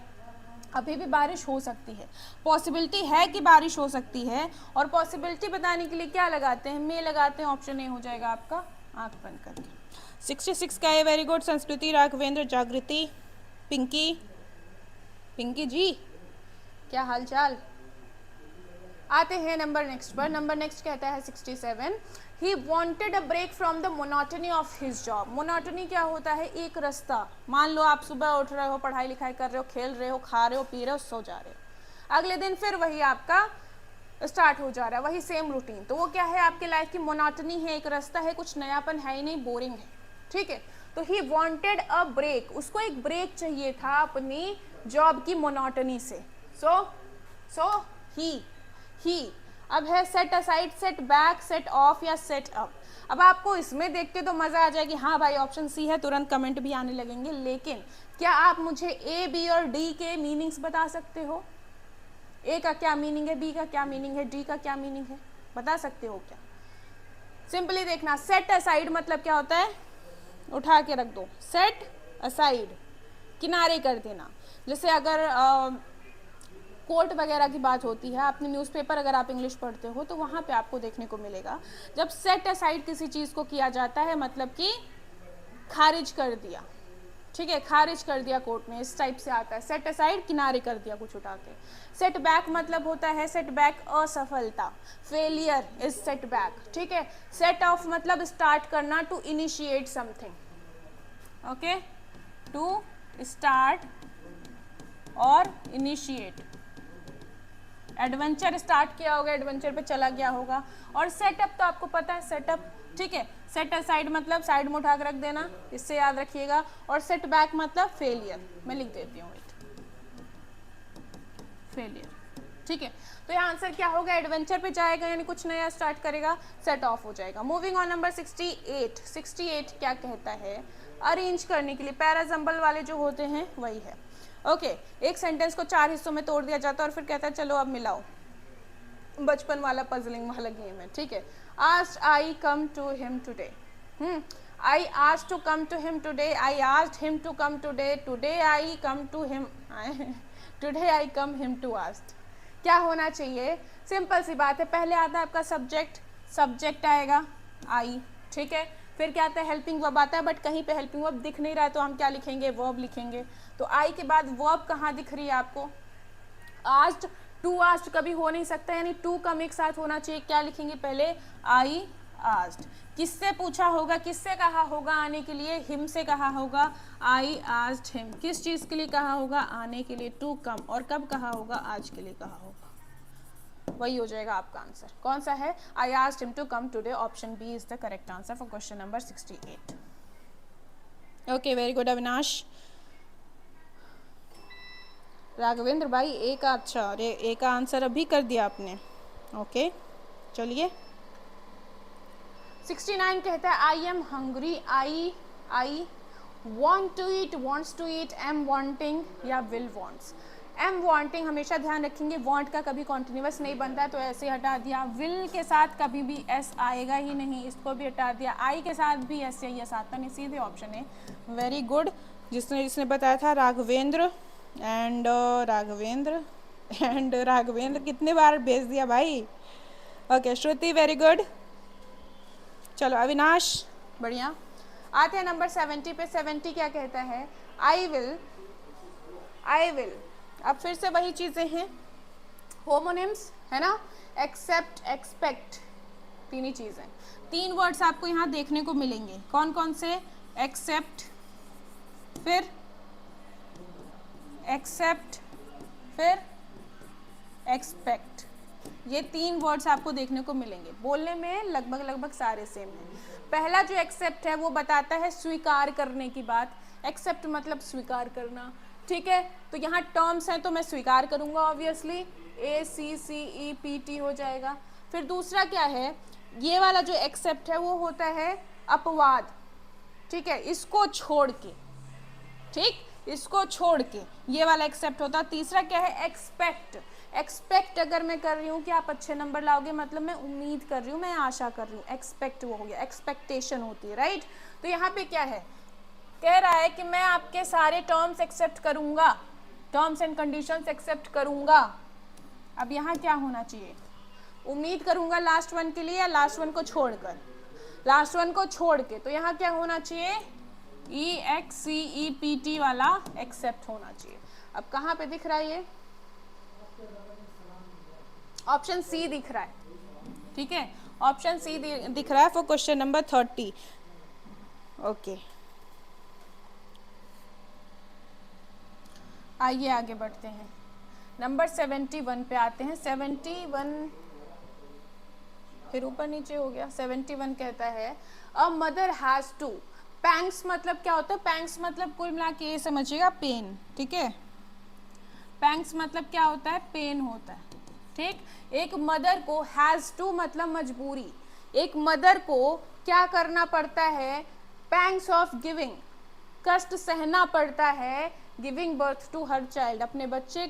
[SPEAKER 1] अभी भी बारिश हो सकती है। पॉसिबिलिटी है कि बारिश हो सकती है, और पॉसिबिलिटी बताने के लिए क्या लगाते हैं? मे लगाते हैं। ऑप्शन ए हो जाएगा आपका आंख बंद करके। 66 का है वेरी गुड। संस्कृति, राघवेंद्र, जागृति, पिंकी जी क्या हाल चाल। आते हैं नंबर नेक्स्ट पर। नंबर नेक्स्ट कहता है 67 he wanted a break from the monotony of his job. Monotony क्या होता है? एक रास्ता। मान लो आप सुबह उठ रहे हो, पढ़ाई लिखाई कर रहे हो, खेल रहे हो, खा रहे हो, पी रहे हो, सो जा रहे हो, अगले दिन फिर वही आपका स्टार्ट हो जा रहा है, वही सेम रूटीन। तो वो क्या है? आपके लाइफ की मोनोटनी है, एक रास्ता है, कुछ नयापन है ही नहीं, बोरिंग है, ठीक है। तो ही वॉन्टेड अ ब्रेक, उसको एक ब्रेक चाहिए था अपनी जॉब की मोनोटनी से। सो ही अब है set aside, set back, set of या सेट अप। अब आपको इसमें देख के तो मज़ा आ जाएगी, हाँ भाई ऑप्शन सी है, तुरंत कमेंट भी आने लगेंगे। लेकिन क्या आप मुझे ए, बी और डी के मीनिंग्स बता सकते हो? ए का क्या मीनिंग है, बी का क्या मीनिंग है, डी का क्या मीनिंग है, बता सकते हो क्या? सिंपली देखना, सेट असाइड मतलब क्या होता है? उठा के रख दो। सेट असाइड किनारे कर देना। जैसे अगर कोर्ट वगैरह की बात होती है, आपने न्यूज़पेपर अगर आप इंग्लिश पढ़ते हो तो वहाँ पे आपको देखने को मिलेगा, जब सेट असाइड किसी चीज़ को किया जाता है मतलब कि खारिज कर दिया, ठीक है, खारिज कर दिया कोर्ट ने, इस टाइप से आता है। सेट असाइड किनारे कर दिया कुछ उठा के। सेट बैक मतलब होता है सेट बैक असफलता, फेलियर इज सेट बैक, ठीक है। सेट ऑफ मतलब स्टार्ट करना, to initiate something, okay, to start और इनिशिएट। एडवेंचर स्टार्ट किया होगा, एडवेंचर पे चला गया होगा। और सेटअप तो आपको पता है, सेटअप, ठीक है। सेट असाइड मतलब साइड में उठा कर रख देना, इससे याद रखिएगा। और सेट बैक मतलब फेलियर, मैं लिख देती हूँ फेलियर, ठीक है। तो यहाँ आंसर क्या होगा? एडवेंचर पे जाएगा यानी कुछ नया स्टार्ट करेगा, सेट ऑफ हो जाएगा। Moving on number 68। 68 क्या कहता है? अरेंज करने के लिए पैराजम्बल वाले जो होते हैं वही है, ओके। एक सेंटेंस को 4 हिस्सों में तोड़ दिया जाता है और फिर कहता है चलो अब मिलाओ, बचपन वाला पजलिंग वाला गेम है, ठीक है। Asked I come to him today, I asked to come to him today. I asked him to come today. Today I come to him. Today I come him to ask. क्या होना चाहिए? Simple सी बात है, पहले आता है आपका सब्जेक्ट, सब्जेक्ट आएगा आई, ठीक है, फिर क्या आता है हेल्पिंग वर्ब आता है, बट कहीं पे हेल्पिंग वर्ब दिख नहीं रहा है तो हम क्या लिखेंगे, वर्ब लिखेंगे। तो आई के बाद वर्ब कहाँ दिख रही है आपको? आस्ड, टू आस्ड कभी हो नहीं सकता, यानी टू कम एक साथ होना चाहिए। क्या लिखेंगे पहले? आई आस्ड। किससे पूछा होगा, किससे कहा होगा आने के लिए? हिम से कहा होगा, आई आस्ड हिम। किस चीज़ के लिए कहा होगा? आने के लिए, टू कम। और कब कहा होगा? आज के लिए कहा होगा। वही हो जाएगा आपका आंसर। कौन सा है? I asked him to come today. Option B is the correct answer for question number 68। Okay, very good Avinash. Raghavendra भाई ए का, अच्छा, अरे ए का आंसर अभी कर दिया आपने। ओके, चलिए। 69 कहता है I am hungry. I want to eat, wants to eat, am wanting या विल वॉन्ट्स। एम वॉन्टिंग हमेशा ध्यान रखेंगे, वॉन्ट का कभी कॉन्टिन्यूस नहीं बनता है तो ऐसे हटा दिया। विल के साथ कभी भी एस आएगा ही नहीं, इसको भी हटा दिया। आई के साथ भी एस या एस आता नहीं, सीधे ऑप्शन है। Very good. जिसने बताया था राघवेंद्र एंड राघवेंद्र कितने बार भेज दिया भाई। ओके, श्रुति वेरी गुड। चलो अविनाश, बढ़िया। आते हैं नंबर 70 पे। 70 क्या कहता है? I will. अब फिर से वही चीज़ें हैं, होमोनिम्स है ना, एक्सेप्ट, एक्सपेक्ट, तीन ही चीज़ें। तीन वर्ड्स आपको यहाँ देखने को मिलेंगे। कौन कौन से? एक्सेप्ट, फिर एक्सेप्ट, फिर एक्सपेक्ट। ये तीन वर्ड्स आपको देखने को मिलेंगे। बोलने में लगभग सारे सेम हैं। पहला जो एक्सेप्ट है वो बताता है स्वीकार करने की बात। एक्सेप्ट मतलब स्वीकार करना, ठीक है। तो यहाँ टर्म्स हैं तो मैं स्वीकार करूँगा ऑब्वियसली, ACCEPT हो जाएगा। फिर दूसरा क्या है? ये वाला जो एक्सेप्ट है वो होता है अपवाद, ठीक है, इसको छोड़ के, ठीक, इसको छोड़ के ये वाला एक्सेप्ट होता है। तीसरा क्या है? एक्सपेक्ट। एक्सपेक्ट अगर मैं कर रही हूँ कि आप अच्छे नंबर लाओगे, मतलब मैं उम्मीद कर रही हूँ, मैं आशा कर रही हूँ, एक्सपेक्ट वो हो गया, एक्सपेक्टेशन होती है, राइट। तो यहाँ पे क्या है? कह रहा है कि मैं आपके सारे टर्म्स एक्सेप्ट करूँगा, टर्म्स एंड कंडीशंस एक्सेप्ट करूँगा। अब यहाँ क्या होना चाहिए? उम्मीद करूँगा लास्ट वन के लिए या लास्ट वन को छोड़कर? लास्ट वन को छोड़ के। तो यहाँ क्या होना चाहिए? EXCEPT वाला एक्सेप्ट होना चाहिए। अब कहाँ पे दिख रहा है ये? ऑप्शन सी दिख रहा है, ठीक है, ऑप्शन सी दिख रहा है फॉर क्वेश्चन नंबर 30। ओके, आइए आगे बढ़ते हैं। नंबर 71 पे आते हैं। 71 फिर ऊपर नीचे हो गया। 71 कहता है a mother has to. Pangs मतलब क्या होता है? पैंग्स मतलब कुल मिला के ये समझिएगा, पेन, ठीक है। पैंग्स मतलब क्या होता है? पेन होता है, ठीक। एक मदर को, हैज़ टू मतलब मजबूरी, एक मदर को क्या करना पड़ता है? पैंग्स ऑफ गिविंग, कष्ट सहना पड़ता है। Giving birth to her child, अपने बच्चे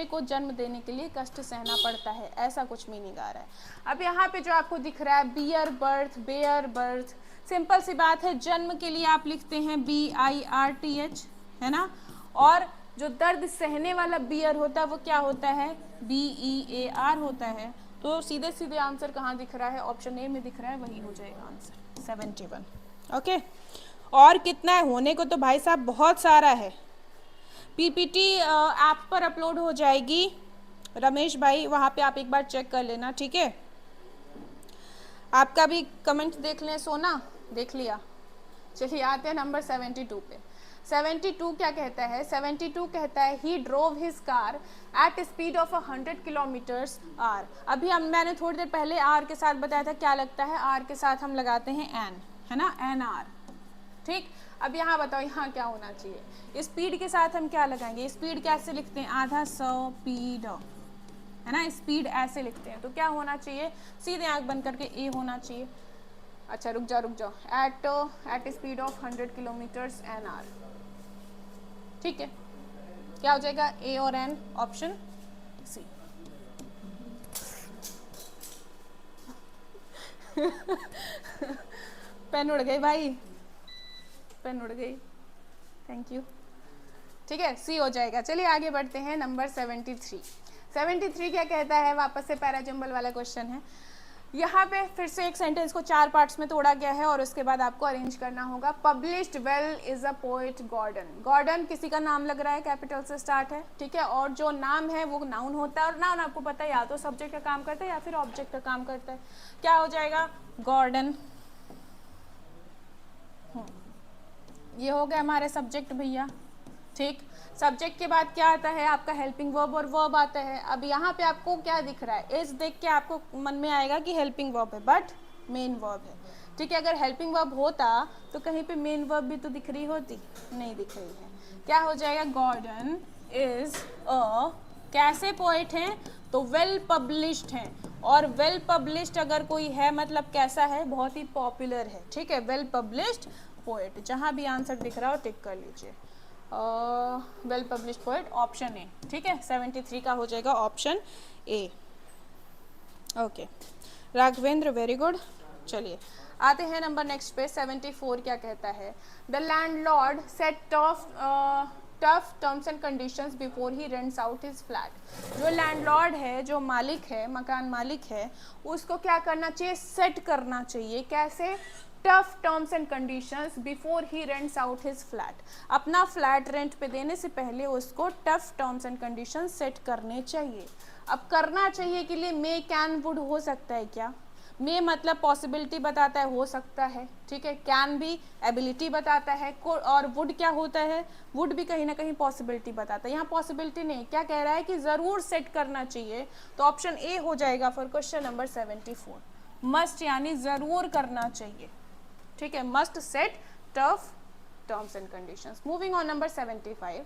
[SPEAKER 1] को जन्म देने के लिए कष्ट सहना पड़ता है, ऐसा कुछ मीनिंग आ रहा है। अब यहाँ पे जो आपको दिख रहा है beer birth, bare birth, simple सी बात है, जन्म के लिए आप लिखते हैं BIRTH, है ना। और जो दर्द सहने वाला बियर होता है वो क्या होता है? BEAR होता है। तो सीधे सीधे आंसर कहाँ दिख रहा है? ऑप्शन ए में दिख रहा है, वही हो जाएगा आंसर 71। ओके, और कितना है? होने को तो भाई साहब बहुत सारा है। PPT ऐप पर अपलोड हो जाएगी, रमेश भाई, वहाँ पे आप एक बार चेक कर लेना, ठीक है। आपका भी कमेंट देख लें। सोना देख लिया। चलिए आते हैं नंबर 72 पे। 72 क्या कहता है? 72 कहता है he drove his car at speed of 100 kilometres are. अभी मैंने थोड़ी देर पहले आर के साथ बताया था, क्या लगता है? आर के साथ हम लगाते हैं एन, है ना, NR, ठीक। अब यहाँ बताओ, यहाँ क्या होना चाहिए? स्पीड के साथ हम क्या लगाएंगे? स्पीड कैसे लिखते हैं? आधा 100 पीड, है ना, स्पीड ऐसे लिखते हैं। तो क्या होना चाहिए? सीधे आंख बंद करके ए होना चाहिए। अच्छा रुक जाओ, at speed of 100 kilometres NR, ठीक है। क्या हो जाएगा? ए और एन, ऑप्शन सी। पेन उड़ गई भाई, पेन उड़ गई, थैंक यू। ठीक है, सी हो जाएगा। चलिए आगे बढ़ते हैं, नंबर 73। 73 क्या कहता है, वापस से पैराजम्बल वाला क्वेश्चन है। यहाँ पे फिर से एक सेंटेंस को 4 पार्ट्स में तोड़ा गया है और उसके बाद आपको अरेंज करना होगा। Published well is a poet Gordon. Gordon किसी का नाम लग रहा है, कैपिटल से स्टार्ट है, ठीक है, और जो नाम है वो नाउन होता है, और नाउन आपको पता है या तो सब्जेक्ट का काम करता है या फिर ऑब्जेक्ट का काम करता है। क्या हो जाएगा, गॉर्डन। ये हो गया हमारे सब्जेक्ट भैया, ठीक। सब्जेक्ट के बाद क्या आता है आपका, हेल्पिंग वर्ब और वर्ब आता है। अब यहाँ पे आपको क्या दिख रहा है, इस देख के आपको मन में आएगा कि हेल्पिंग वर्ब है, बट मेन वर्ब है, ठीक है। अगर हेल्पिंग वर्ब होता तो कहीं पे मेन वर्ब भी तो दिख रही होती, नहीं दिख रही है। क्या हो जाएगा, गॉर्डन इज अ, कैसे पोएट हैं, तो वेल पब्लिश्ड हैं, और वेल पब्लिश्ड अगर कोई है मतलब कैसा है, बहुत ही पॉपुलर है, ठीक है, वेल पब्लिश्ड पोएट। जहाँ भी आंसर दिख रहा हो टिक कर लीजिए। Well published poet, option A, ठीक है। 73 का हो जाएगा option A. Okay Raghavendra, very good. चलिए आते हैं नंबर नेक्स्ट पे। 74 क्या कहता है, the landlord set tough terms and conditions before he rents out his flat. जो लैंडलॉर्ड है, जो मालिक है, मकान मालिक है, उसको क्या करना चाहिए, सेट करना चाहिए। कैसे, tough terms and conditions before he rents out his flat. अपना फ्लैट रेंट पे देने से पहले उसको tough terms and conditions set करने चाहिए। अब करना चाहिए के लिए मे, कैन, वुड हो सकता है क्या, मे मतलब पॉसिबिलिटी बताता है, हो सकता है, ठीक है। कैन भी एबिलिटी बताता है, और वुड क्या होता है, वुड भी कहीं ना कहीं पॉसिबिलिटी बताता है। यहाँ पॉसिबिलिटी नहीं, क्या कह रहा है कि ज़रूर सेट करना चाहिए, तो ऑप्शन ए हो जाएगा फॉर क्वेश्चन नंबर 74। मस्ट यानी ज़रूर करना चाहिए, ठीक है, must set tough terms and conditions. Moving on number 75।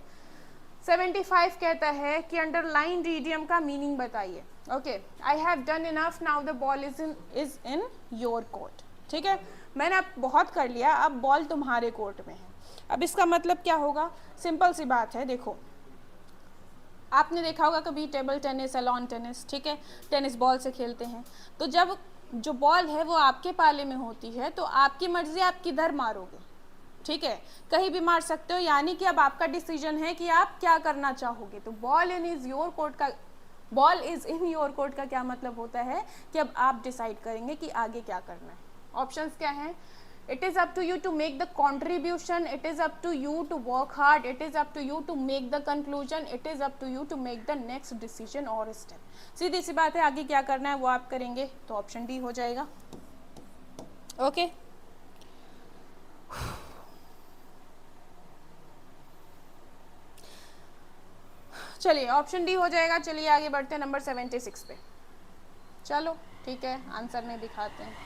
[SPEAKER 1] 75 कहता है कि अंडरलाइंड इडियम का मीनिंग बताइए। Okay, I have done enough, now the ball is in your court. ठीक है, मैंने अब बहुत कर लिया, अब बॉल तुम्हारे कोर्ट में है। अब इसका मतलब क्या होगा, सिंपल सी बात है। देखो, आपने देखा होगा कभी टेबल टेनिस या लॉन टेनिस, ठीक है, टेनिस बॉल से खेलते हैं, तो जब जो बॉल है वो आपके पाले में होती है तो आपकी मर्जी, आप किधर मारोगे, ठीक है, कहीं भी मार सकते हो, यानी कि अब आपका डिसीजन है कि आप क्या करना चाहोगे। तो ball in is your court का, ball is in your court का क्या मतलब होता है कि अब आप डिसाइड करेंगे कि आगे क्या करना है। ऑप्शंस क्या हैं, it is up to you to make the contribution, it is up to you to work hard, it is up to you to make the conclusion, it is up to you to make the next decision or step। सीधी सी बात है, आगे क्या करना है वो आप करेंगे, तो ऑप्शन डी हो जाएगा। ओके, चलिए ऑप्शन डी हो जाएगा। चलिए आगे बढ़ते हैं नंबर 76 पे। चलो ठीक है, आंसर नहीं दिखाते हैं,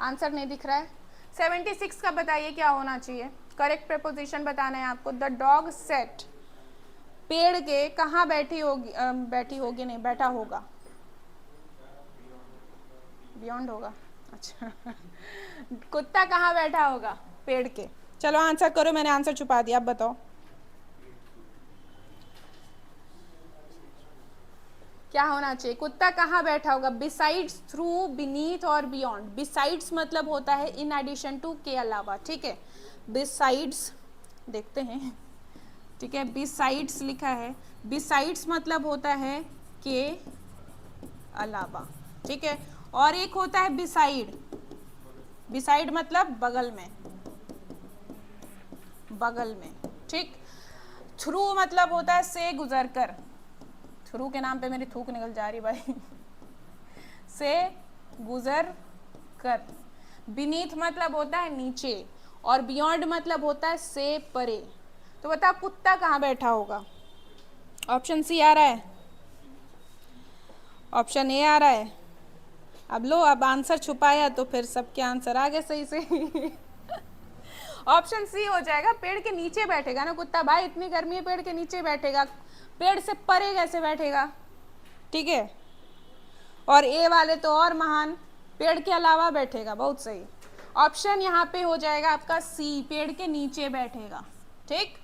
[SPEAKER 1] आंसर नहीं दिख रहा है। 76 का बताइए क्या होना चाहिए, करेक्ट प्रपोजिशन बताना है आपको। द डॉग सेट, पेड़ के कहाँ बैठी होगी, बैठी होगी नहीं, बैठा होगा, बियॉन्ड होगा, अच्छा कुत्ता कहाँ बैठा होगा, पेड़ के। चलो आंसर करो, मैंने आंसर छुपा दिया, अब बताओ क्या होना चाहिए। कुत्ता कहाँ बैठा होगा, बिसाइड्स, थ्रू, बीनीथ और बियॉन्ड। बिसाइड्स मतलब होता है इन एडिशन टू, के अलावा, ठीक है। बिसाइड्स देखते हैं, ठीक है, बिसाइड्स लिखा है, बिसाइड्स मतलब होता है के अलावा, ठीक है। और एक होता है बिसाइड, बिसाइड मतलब बगल में, बगल में, ठीक। थ्रू मतलब होता है से गुजर कर, थ्रू के नाम पे मेरी थूक निकल जा रही भाई से गुजर कर। बीनीथ मतलब होता है नीचे, और बियॉन्ड मतलब होता है से परे। तो बता कुत्ता कहाँ बैठा होगा, ऑप्शन सी आ रहा है, ऑप्शन ए आ रहा है। अब लो, अब आंसर छुपाया तो फिर सबके आंसर आ गए सही से ऑप्शन सी हो जाएगा, पेड़ के नीचे बैठेगा ना कुत्ता, भाई इतनी गर्मी है पेड़ के नीचे बैठेगा, पेड़ से परे कैसे बैठेगा, ठीक है। और ए वाले तो और महान, पेड़ के अलावा बैठेगा, बहुत सही। ऑप्शन यहाँ पे हो जाएगा आपका सी, पेड़ के नीचे बैठेगा, ठीक।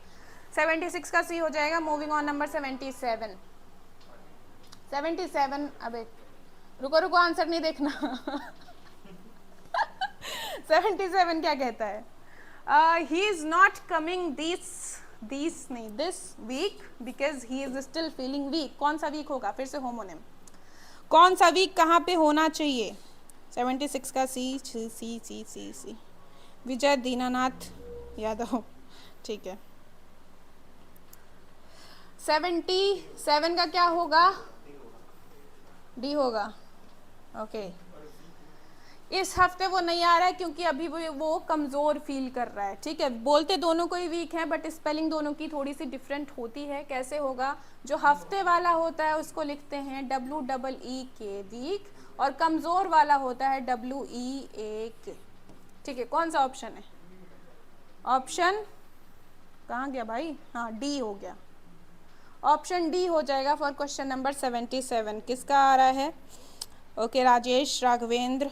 [SPEAKER 1] 76 का सी हो जाएगा। Moving on number 77। 77, अबे रुको रुको, आंसर नहीं देखना 77 क्या कहता है? He is not coming this week because he is still feeling weak. कौन सा वीक होगा? फिर से होमोनिम, कौन सा वीक कहाँ पे होना चाहिए? 76 का सी सी सी सी सी सी विजय दीनानाथ यादव, ठीक है। 77 का क्या होगा? डी होगा, ओके। इस हफ्ते वो नहीं आ रहा है क्योंकि अभी वो कमज़ोर फील कर रहा है, ठीक है। बोलते दोनों को ही वीक है बट स्पेलिंग दोनों की थोड़ी सी डिफरेंट होती है। कैसे होगा? जो हफ्ते वाला होता है उसको लिखते हैं WEEK वीक, और कमज़ोर वाला होता है WEAK, ठीक है। कौन सा ऑप्शन है? ऑप्शन कहाँ गया भाई? हाँ, डी हो गया। ऑप्शन डी हो जाएगा फॉर क्वेश्चन नंबर 77। किसका आ रहा है? Okay, Rajesh, Raghavendra,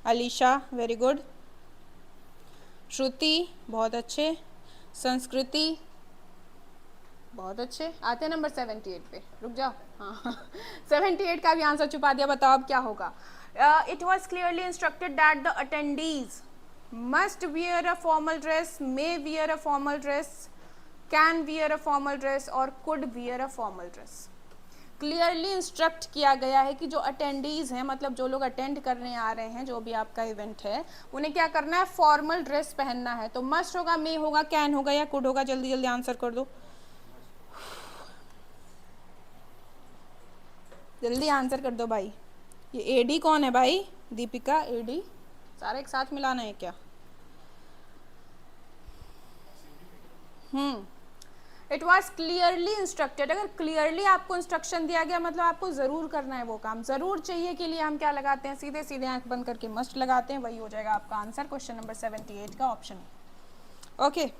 [SPEAKER 1] Alisha, very good. Shruti, बहुत अच्छे। संस्कृति, बहुत अच्छे। आते हैं नंबर 78 पे, रुक जाओ। हाँ 78 का भी आंसर छुपा दिया। बताओ अब क्या होगा? It was clearly instructed that the attendees must wear a formal dress, may wear a formal dress, can wear a formal dress और could wear a formal dress. Clearly instruct किया गया है कि जो अटेंडीज़ हैं, मतलब जो लोग अटेंड करने आ रहे हैं, जो भी आपका इवेंट है, उन्हें क्या करना है? फॉर्मल ड्रेस पहनना है। तो मस्ट होगा, मे होगा, कैन होगा या कुड होगा? जल्दी जल्दी आंसर कर दो, जल्दी आंसर कर दो भाई। ये एडी कौन है भाई? दीपिका, एडी सारा एक साथ मिलाना है क्या? It was clearly instructed. अगर क्लियरली आपको इंस्ट्रक्शन दिया गया मतलब आपको ज़रूर करना है वो काम। ज़रूर चाहिए के लिए हम क्या लगाते हैं? सीधे सीधे आंख बंद करके मस्ट लगाते हैं। वही हो जाएगा आपका आंसर क्वेश्चन नंबर 78 का option. Okay,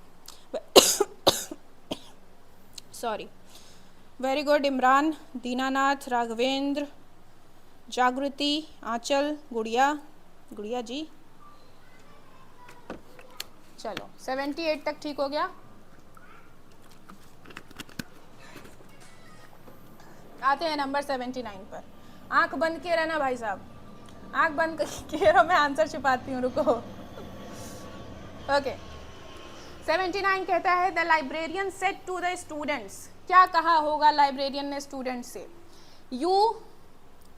[SPEAKER 1] sorry, very good. Imran, Dinanath, Raghavendra, जागृति, आंचल, गुड़िया, गुड़िया जी। चलो 78 तक ठीक हो गया। आते हैं नंबर 79 पर। आंख बंद किए रहना भाई साहब, आंख बंद किए रहो, मैं आंसर छुपाती हूँ, रुको। ओके, 79 कहता है the librarian said to the students. क्या कहा होगा लाइब्रेरियन ने स्टूडेंट से? You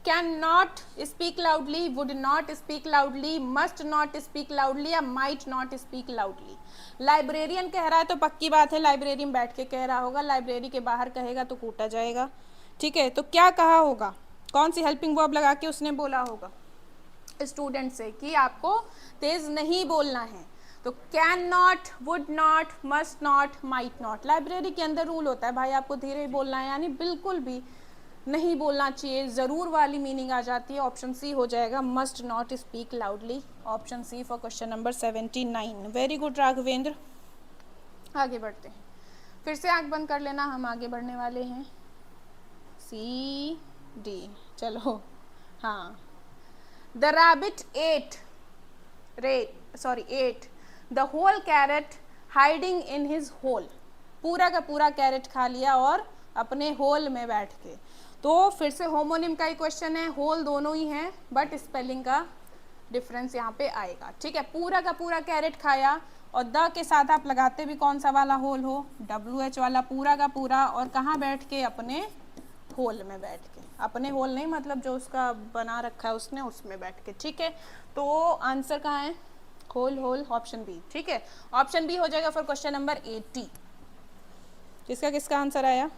[SPEAKER 1] can not speak loudly, would not speak loudly, must not speak loudly या might not speak loudly. Librarian कह रहा है तो पक्की बात है लाइब्रेरियन बैठ के कह रहा होगा। लाइब्रेरी के बाहर कहेगा तो कूटा जाएगा, ठीक है। तो क्या कहा होगा? कौन सी हेल्पिंग वर्ब लगा के उसने बोला होगा स्टूडेंट से कि आपको तेज नहीं बोलना है? तो can not, would not, must not, might not. Library के अंदर रूल होता है भाई आपको धीरे बोलना है, यानी बिल्कुल भी नहीं बोलना चाहिए। ज़रूर वाली मीनिंग आ जाती है। ऑप्शन सी हो जाएगा, must not speak loudly. Option C for question number 79। Very good Raghavendra. आगे बढ़ते हैं, फिर से आंख बंद कर लेना, हम आगे बढ़ने वाले हैं। सी डी, चलो। हाँ, the rabbit ate the whole carrot hiding in his hole. पूरा का पूरा कैरेट खा लिया और अपने होल में बैठ के। तो फिर से होमोनिम का ही क्वेश्चन है। होल दोनों ही हैं बट स्पेलिंग का डिफरेंस यहाँ पे आएगा, ठीक है। पूरा का पूरा कैरेट खाया और द के साथ आप लगाते भी कौन सा वाला होल हो? WH वाला, पूरा का पूरा। और कहाँ बैठ के? अपने होल में बैठ के। अपने होल नहीं, मतलब जो उसका बना रखा है उसने, उसमें बैठ के, ठीक है। तो आंसर कहाँ है? होल होल, ऑप्शन बी, ठीक है। ऑप्शन बी हो जाएगा फॉर क्वेश्चन नंबर 80। किसका किसका आंसर आया?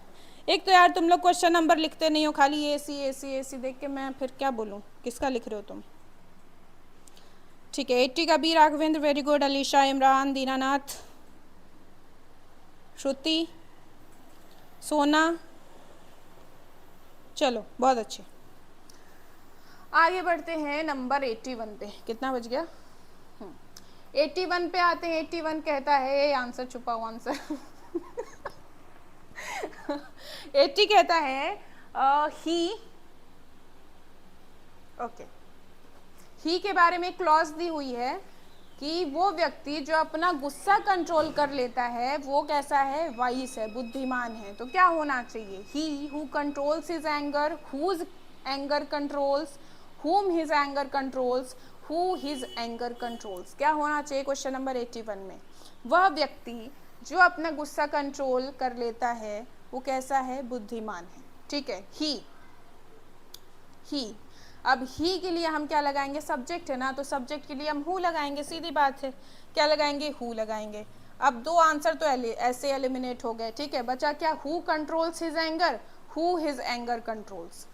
[SPEAKER 1] एक तो यार तुम लोग क्वेश्चन नंबर लिखते नहीं हो, खाली AC AC AC देख के मैं फिर क्या बोलूँ? किसका लिख रहे हो तुम? ठीक है, 80 का B Raghavendra, very good. Alisha, Imran, Dinanath, Shruti, Sona, चलो बहुत अच्छे। आगे बढ़ते हैं नंबर 81 पे। कितना बज गया? 81 पे आते हैं। 81 कहता है, आंसर छुपा हुआ आंसर 80 कहता है ही के बारे में क्लॉज दी हुई है कि वो व्यक्ति जो अपना गुस्सा कंट्रोल कर लेता है वो कैसा है? वाइस है, बुद्धिमान है। तो क्या होना चाहिए? He who controls his anger, whose anger controls, whom his anger controls, who his anger controls. क्या होना चाहिए क्वेश्चन नंबर 81 में? वह व्यक्ति जो अपना गुस्सा कंट्रोल कर लेता है वो कैसा है? बुद्धिमान है। ठीक है, ही। अब ही के लिए हम क्या लगाएंगे? सब्जेक्ट है ना, तो सब्जेक्ट के लिए हम हु लगाएंगे, सीधी बात है। क्या लगाएंगे? हु लगाएंगे। अब दो आंसर तो ऐसे एलिमिनेट हो गए। ठीक है, बचा क्या? Who controls his anger, who his anger controls.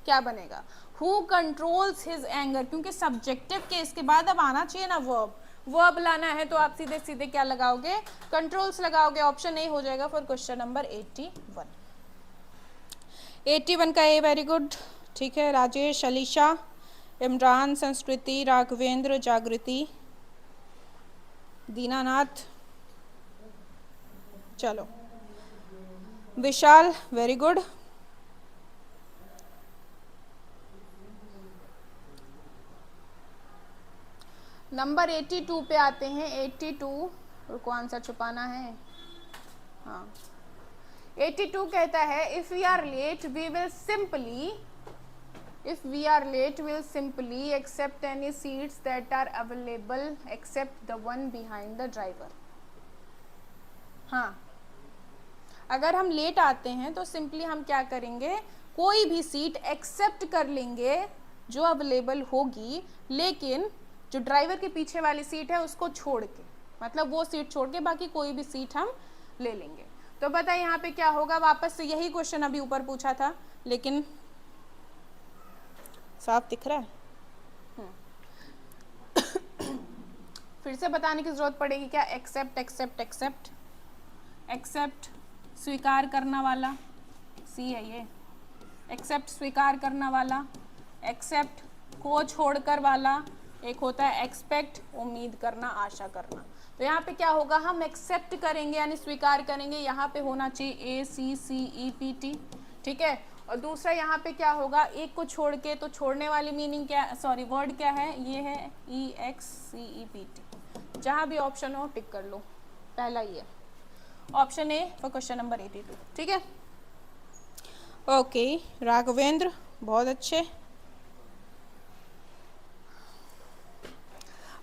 [SPEAKER 1] क्या बनेगा? हु कंट्रोल्स हिज एंगर, क्योंकि सब्जेक्टिव केस के बाद अब आना चाहिए ना वर्ब। वर्ब लाना है तो आप सीधे सीधे क्या लगाओगे? कंट्रोल्स लगाओगे। ऑप्शन ए हो जाएगा फॉर क्वेश्चन नंबर 81। 81 का ए, वेरी गुड। ठीक है, राजेश, अलीशा, इमरान, संस्कृति, राघवेंद्र, जागृति, दीनानाथ, चलो, विशाल, वेरी गुड। नंबर 82 पे आते हैं। 82, रुको आंसर छुपाना है। हाँ, 82 कहता है if we are late we will simply accept any seats that are available except the one behind the driver। हाँ, अगर हम लेट आते हैं तो सिंपली हम क्या करेंगे? कोई भी सीट एक्सेप्ट कर लेंगे जो अवेलेबल होगी, लेकिन जो ड्राइवर के पीछे वाली सीट है उसको छोड़ के, मतलब वो सीट छोड़ के बाकी कोई भी सीट हम ले लेंगे। तो बताइए यहाँ पे क्या होगा? वापस से यही क्वेश्चन अभी ऊपर पूछा था, लेकिन साफ दिख रहा है। फिर से बताने की जरूरत पड़ेगी क्या? एक्सेप्ट एक्सेप्ट एक्सेप्ट एक्सेप्ट, स्वीकार करना वाला, सी है ये। एक्सेप्ट स्वीकार करना वाला, एक्सेप्ट को छोड़कर वाला, एक होता है एक्सपेक्ट उम्मीद करना, आशा करना। तो यहाँ पे क्या होगा? हम एक्सेप्ट करेंगे यानी स्वीकार करेंगे, यहाँ पे होना चाहिए ACCEPT। ठीक है, और दूसरा यहाँ पे क्या होगा? एक को छोड़ के, तो छोड़ने वाली मीनिंग क्या, सॉरी वर्ड क्या है? ये है EXCEPT। जहाँ भी ऑप्शन हो टिक कर लो, पहला ये option A for question number 82। ठीक है, ओके राघवेंद्र, बहुत अच्छे।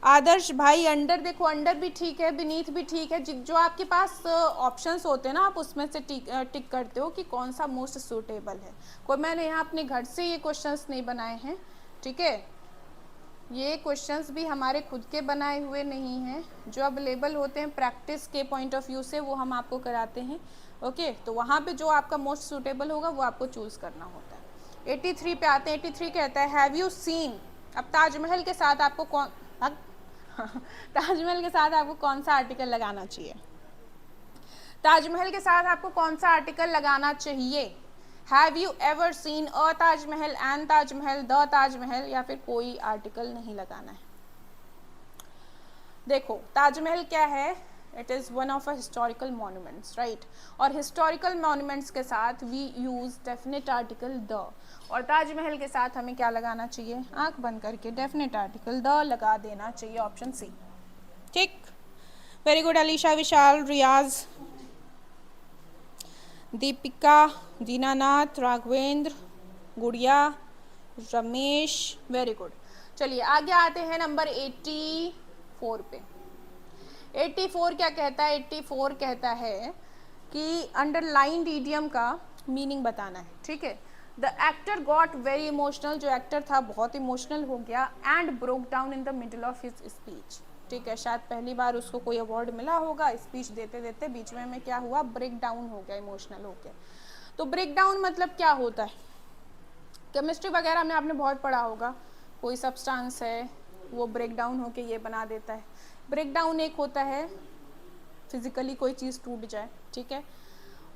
[SPEAKER 1] आदर्श भाई, अंडर देखो, अंडर भी ठीक है, बीनीथ भी ठीक है। जो आपके पास ऑप्शंस होते हैं ना, आप उसमें से टिक करते हो कि कौन सा मोस्ट सूटेबल है। कोई मैंने यहाँ अपने घर से ये क्वेश्चंस नहीं बनाए हैं। ठीक है, ये क्वेश्चंस भी हमारे खुद के बनाए हुए नहीं हैं, जो अवेलेबल होते हैं प्रैक्टिस के पॉइंट ऑफ व्यू से वो हम आपको कराते हैं। ओके, तो वहाँ पे जो आपका मोस्ट सूटेबल होगा वो आपको चूज़ करना होता है। 83 पे आते हैं। 83 कहता है हैव यू सीन। अब ताजमहल के साथ आपको ताजमहल के साथ आपको कौन सा आर्टिकल लगाना चाहिए? ताजमहल के साथ आपको कौन सा आर्टिकल लगाना चाहिए? Have you ever seen a Taj Mahal, an Taj Mahal, the Taj Mahal, या फिर कोई आर्टिकल नहीं लगाना है? देखो, ताजमहल क्या है? It is one of a historical monuments, right. और हिस्टोरिकल मॉन्यूमेंट्स के साथ we use definite article the, और ताजमहल के साथ हमें क्या लगाना चाहिए? आंख बंद करके डेफिनेट आर्टिकल द लगा देना चाहिए, ऑप्शन सी। ठीक, वेरी गुड अलीशा, विशाल, रियाज, दीपिका, दीनानाथ, राघवेंद्र, गुड़िया, रमेश, वेरी गुड। चलिए आगे आते हैं नंबर 84 पे। 84 क्या कहता है? 84 कहता है कि अंडरलाइंड इडियम का मीनिंग बताना है। ठीक है, the actor got very emotional, जो एक्टर था बहुत इमोशनल हो गया, and broke down in the middle of his speech. ठीक है, शायद पहली बार उसको कोई अवार्ड मिला होगा, स्पीच देते देते बीच में क्या हुआ? ब्रेक डाउन हो गया, इमोशनल हो गया। तो ब्रेक डाउन मतलब क्या होता है? केमिस्ट्री वगैरह में आपने बहुत पढ़ा होगा, कोई सब्सटेंस है वो ब्रेक डाउन होके ये बना देता है। ब्रेक डाउन एक होता है फिजिकली कोई चीज़ टूट जाए, ठीक है,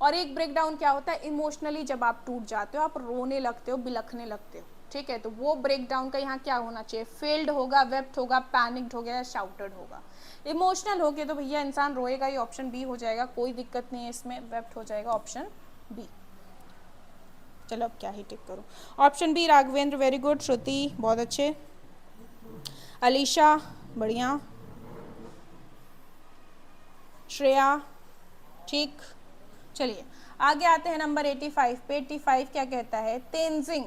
[SPEAKER 1] और एक ब्रेक डाउन क्या होता है? इमोशनली जब आप टूट जाते हो, आप रोने लगते हो, बिलखने लगते हो। ठीक है, तो वो ब्रेक डाउन का यहाँ क्या होना चाहिए? फेल्ड होगा, वेप्ट होगा, पैनिक्ड हो गया या शाउटेड होगा। इमोशनल हो गया तो भैया इंसान रोएगा, ये ऑप्शन बी हो जाएगा, कोई दिक्कत नहीं है इसमें, वेप्ट हो जाएगा ऑप्शन बी। चलो अब क्या ही टिक करूँ? Option B Raghavendra, very good. Shruti, बहुत अच्छे। अलीशा, बढ़िया। श्रेया, ठीक। चलिए आगे आते हैं नंबर 85 पे। 85 क्या कहता है? तेंजिंग।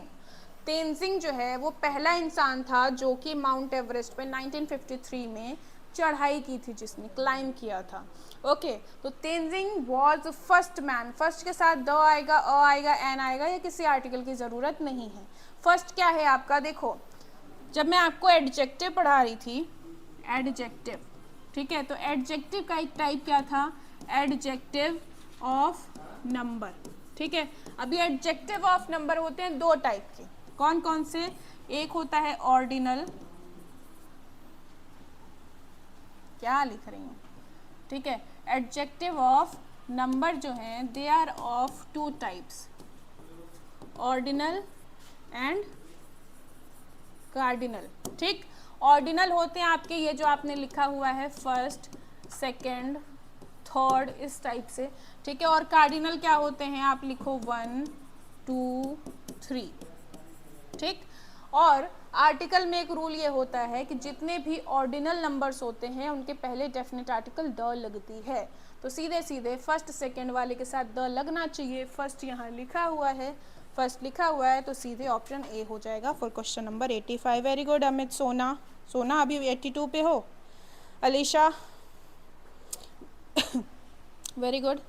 [SPEAKER 1] तेंजिंग जो है वो पहला इंसान था जो कि माउंट एवरेस्ट पे 1953 में चढ़ाई की थी, जिसने क्लाइम किया था। ओके, तो Tenzing was first man. First के साथ द आएगा, अ आएगा, एन आएगा, या किसी आर्टिकल की ज़रूरत नहीं है। फर्स्ट क्या है आपका, देखो जब मैं आपको एडजेक्टिव पढ़ा रही थी, एडजेक्टिव, ठीक है, तो एडजेक्टिव का एक टाइप क्या था, एडजेक्टिव ऑफ नंबर। ठीक है, अभी एडजेक्टिव ऑफ नंबर होते हैं दो टाइप के, कौन कौन से, एक होता है ऑर्डिनल, क्या लिख रही हूँ, ठीक है, एडजेक्टिव ऑफ नंबर जो हैं they are of two types, ordinal and cardinal. ठीक, ऑर्डिनल होते हैं आपके ये जो आपने लिखा हुआ है फर्स्ट, सेकंड, थर्ड, इस टाइप से। ठीक है, और कार्डिनल क्या होते हैं, आप लिखो 1 2 3। ठीक, और आर्टिकल में एक रूल ये होता है कि जितने भी ऑर्डिनल नंबर्स होते हैं उनके पहले डेफिनेट आर्टिकल द लगती है, तो सीधे सीधे फर्स्ट सेकंड वाले के साथ द लगना चाहिए। फर्स्ट यहाँ लिखा हुआ है, फर्स्ट लिखा हुआ है, तो सीधे ऑप्शन ए हो जाएगा for question number 85। Very good Amit. सोना, सोना अभी 82 पे हो। Alisha very good.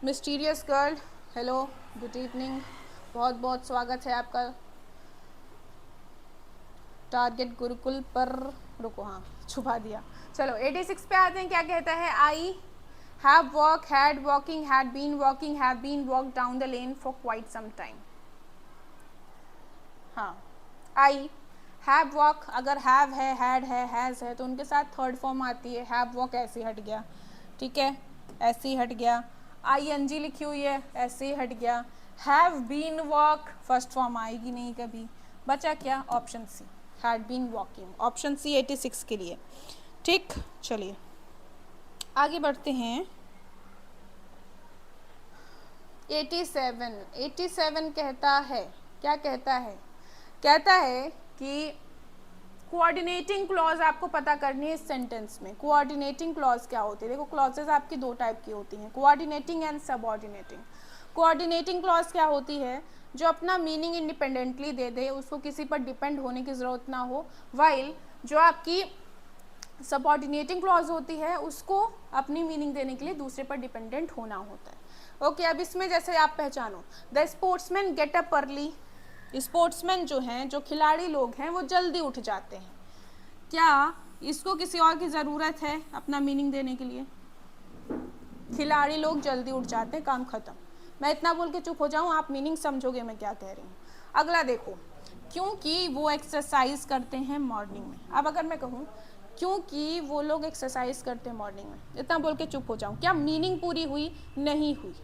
[SPEAKER 1] Mysterious girl, hello, good evening, बहुत बहुत स्वागत है आपका। टारगेट गुरुकुल पर, रुको, हाँ छुपा दिया। चलो 86 पे आते हैं, क्या कहता है, I have walk, had walking, had been walking, have been walk down the lane for quite some time. हाँ, आई हैव वॉक, अगर हैव है, हैड है, हैज़ है, तो उनके साथ थर्ड फॉर्म आती है। हैव वॉक ऐसे हट गया, ठीक है, ऐसे ही हट गया। ING लिखी हुई है, ऐसे ही हट गया। Have been walk first form आएगी नहीं कभी, बचा क्या, option C, had been walking, option C 86 के लिए। ठीक, चलिए आगे बढ़ते हैं। 87 कहता है, क्या कहता है, कहता है कि कोऑर्डिनेटिंग क्लॉज आपको पता करनी है इस सेंटेंस में। कोऑर्डिनेटिंग क्लॉज क्या होती है, देखो क्लॉजेज आपकी दो टाइप की होती हैं, coordinating and subordinating. Coordinating clause क्या होती है, जो अपना मीनिंग इंडिपेंडेंटली दे दे, उसको किसी पर डिपेंड होने की ज़रूरत ना हो। वाइल जो आपकी सबऑर्डिनेटिंग क्लॉज होती है उसको अपनी मीनिंग देने के लिए दूसरे पर डिपेंडेंट होना होता है। ओके, अब इसमें जैसे आप पहचानो, the sportsman get up early, sportsman जो हैं, जो खिलाड़ी लोग हैं, वो जल्दी उठ जाते हैं। क्या इसको किसी और की ज़रूरत है अपना मीनिंग देने के लिए, खिलाड़ी लोग जल्दी उठ जाते हैं, काम खत्म। मैं इतना बोल के चुप हो जाऊँ, आप मीनिंग समझोगे मैं क्या कह रही हूँ। अगला देखो, क्योंकि वो एक्सरसाइज करते हैं मॉर्निंग में। अब अगर मैं कहूँ क्योंकि वो लोग एक्सरसाइज करते हैं मॉर्निंग में, इतना बोल के चुप हो जाऊँ, क्या मीनिंग पूरी हुई, नहीं हुई,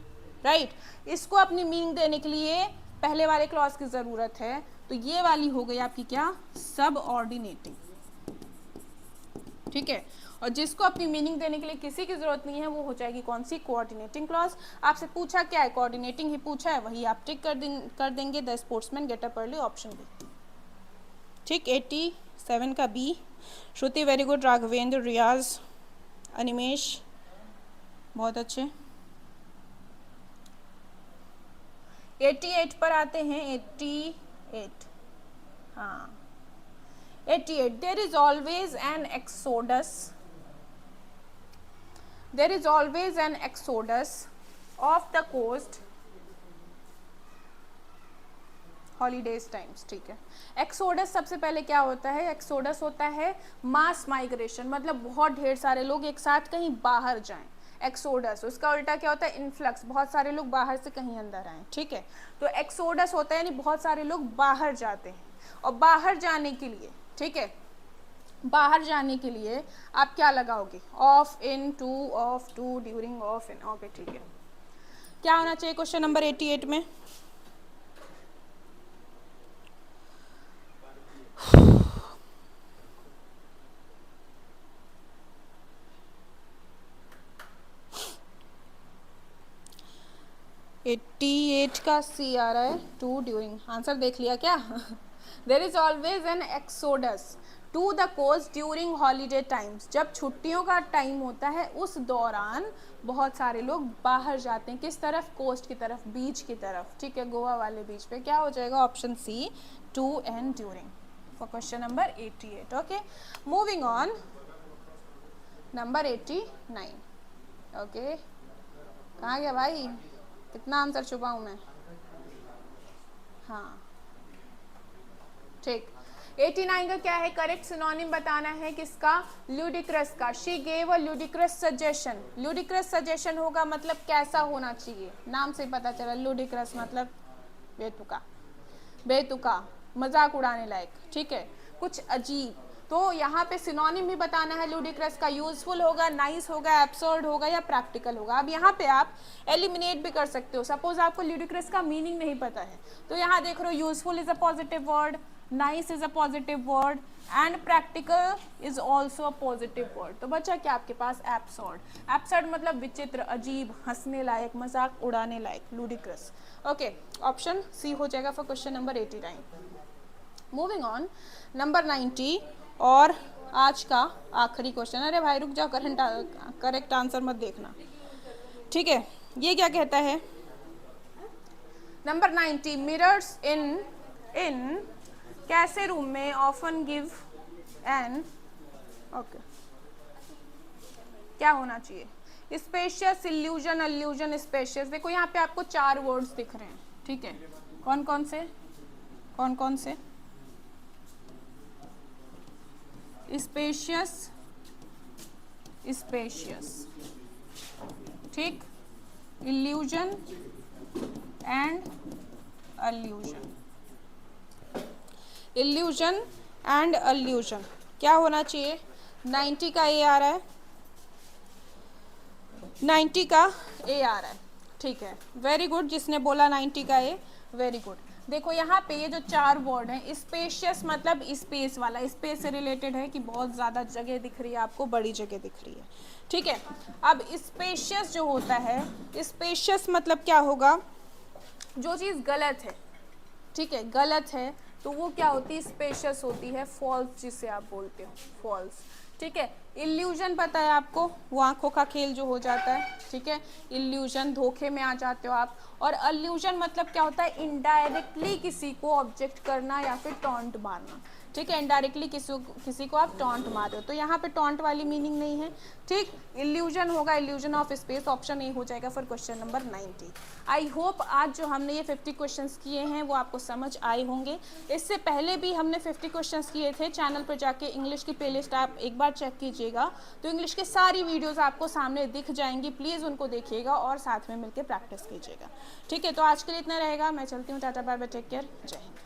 [SPEAKER 1] राइट। इसको अपनी मीनिंग देने के लिए पहले वाले क्लॉज की ज़रूरत है, तो ये वाली हो गई आपकी क्या, सब ऑर्डिनेटिंग। ठीक है, और जिसको अपनी मीनिंग देने के लिए किसी की ज़रूरत नहीं है वो हो जाएगी कौन सी, कोऑर्डिनेटिंग क्लॉज। आपसे पूछा क्या है, कोऑर्डिनेटिंग ही पूछा है, वही आप टिक कर देंगे, the sportsman get up early, option B. ठीक, 87 का B. Shruti very good, Raghavendra, Riyaz, Animesh बहुत अच्छे। 88 पर आते हैं, 88, हाँ 88, there is always an exodus, there is always an exodus of the coast holidays times. ठीक है, एक्सोडस सबसे पहले क्या होता है, एक्सोडस होता है मास माइग्रेशन, मतलब बहुत ढेर सारे लोग एक साथ कहीं बाहर जाएं। एक्सोडस, उसका उल्टा क्या होता है, इन्फ्लक्स, बहुत सारे लोग बाहर से कहीं अंदर आए। ठीक है, तो एक्सोडस होता है यानी बहुत सारे लोग बाहर जाते हैं, और बाहर जाने के लिए, ठीक है, बाहर जाने के लिए आप क्या लगाओगे, of, in, to, of, to, during, of, in. Okay, ठीक है, क्या होना चाहिए क्वेश्चन नंबर 88 में, एट्टी का सी आ रहा है, टू ड्यूरिंग, आंसर देख लिया क्या। There is always an exodus to the coast during holiday times, जब छुट्टियों का टाइम होता है उस दौरान बहुत सारे लोग बाहर जाते हैं, किस तरफ, कोस्ट की तरफ, बीच की तरफ। ठीक है, गोवा वाले बीच पे, क्या हो जाएगा, option C to and during for question number 88. Okay, moving on, number 89. Okay, कहाँ गया भाई, कितना आंसर छुपा हूँ मैं। हाँ ठीक, 89 का क्या है, करेक्ट सिनोनिम बताना है किसका, ल्यूडिक्रस का। She gave a ludicrous suggestion. Ludicrous suggestion होगा मतलब कैसा होना चाहिए, नाम से पता चला, ल्यूडिक्रस मतलब बेतुका, बेतुका, मजाक उड़ाने लायक, ठीक है, कुछ अजीब। तो यहाँ पे सिनोनिम भी बताना है ल्यूडिक्रस का, यूजफुल होगा, नाइस होगा, एब्सर्ड होगा या प्रैक्टिकल होगा। अब यहाँ पे आप एलिमिनेट भी कर सकते हो, सपोज आपको ल्यूडिक्रस का मीनिंग नहीं पता है, तो यहाँ देख रहे हो useful is a positive word, nice is a positive word and practical is also a positive word. तो बचा क्या आपके पास, एब्सर्ड। एब्सर्ड मतलब विचित्र, अजीब, हंसने लायक, मजाक उड़ाने लायक, लूडिक्रस। ओके, ऑप्शन सी हो जाएगा for question number 89। Moving on, number 90 और आज का आखिरी क्वेश्चन। अरे भाई रुक जाओ, करेक्ट आंसर मत देखना, ठीक है। ये क्या कहता है, नंबर 90, मिरर्स इन कैसे रूम में ऑफन गिव एन, ओके, क्या होना चाहिए, स्पेशियस, इल्यूजन, अल्यूजन, स्पेशियस। देखो यहाँ पे आपको 4 वर्ड्स दिख रहे हैं, ठीक है, कौन कौन से, कौन कौन से, स्पेशियस, स्पेशियस, ठीक, illusion and allusion, illusion and allusion. क्या होना चाहिए, 90 का ए आ रहा है, 90 का ए आ रहा है, ठीक है, वेरी गुड, जिसने बोला 90 का ए, वेरी गुड। देखो यहाँ पे ये जो 4 वर्ड हैं, स्पेशियस मतलब स्पेस वाला, स्पेस से रिलेटेड है कि बहुत ज़्यादा जगह दिख रही है आपको, बड़ी जगह दिख रही है, ठीक है। अब स्पेशियस जो होता है, स्पेशियस मतलब क्या होगा, जो चीज़ गलत है, ठीक है, गलत है तो वो क्या होती है, स्पेशियस होती है, फॉल्स जिसे आप बोलते हो, फॉल्स, ठीक है। इल्यूजन पता है आपको, वो आंखों का खेल जो हो जाता है, ठीक है, इल्यूजन, धोखे में आ जाते हो आप। और अल्यूजन मतलब क्या होता है, इनडायरेक्टली किसी को ऑब्जेक्ट करना या फिर टॉन्ट मारना, ठीक है, इनडायरेक्टली किसी को आप टॉन्ट मार रहे हो, तो यहाँ पे टॉन्ट वाली मीनिंग नहीं है, ठीक। इल्यूजन होगा illusion of space, option A हो जाएगा for question number 90। I hope आज जो हमने ये 50 क्वेश्चंस किए हैं वो आपको समझ आए होंगे। इससे पहले भी हमने 50 क्वेश्चंस किए थे, चैनल पर जाके इंग्लिश की प्लेलिस्ट आप एक बार चेक कीजिएगा, तो इंग्लिश की सारी वीडियोज़ आपको सामने दिख जाएंगी, प्लीज़ उनको देखिएगा और साथ में मिलकर प्रैक्टिस कीजिएगा, ठीक है। तो आज के लिए इतना रहेगा, मैं चलती हूँ, tata bye bye, take care, Jai Hind.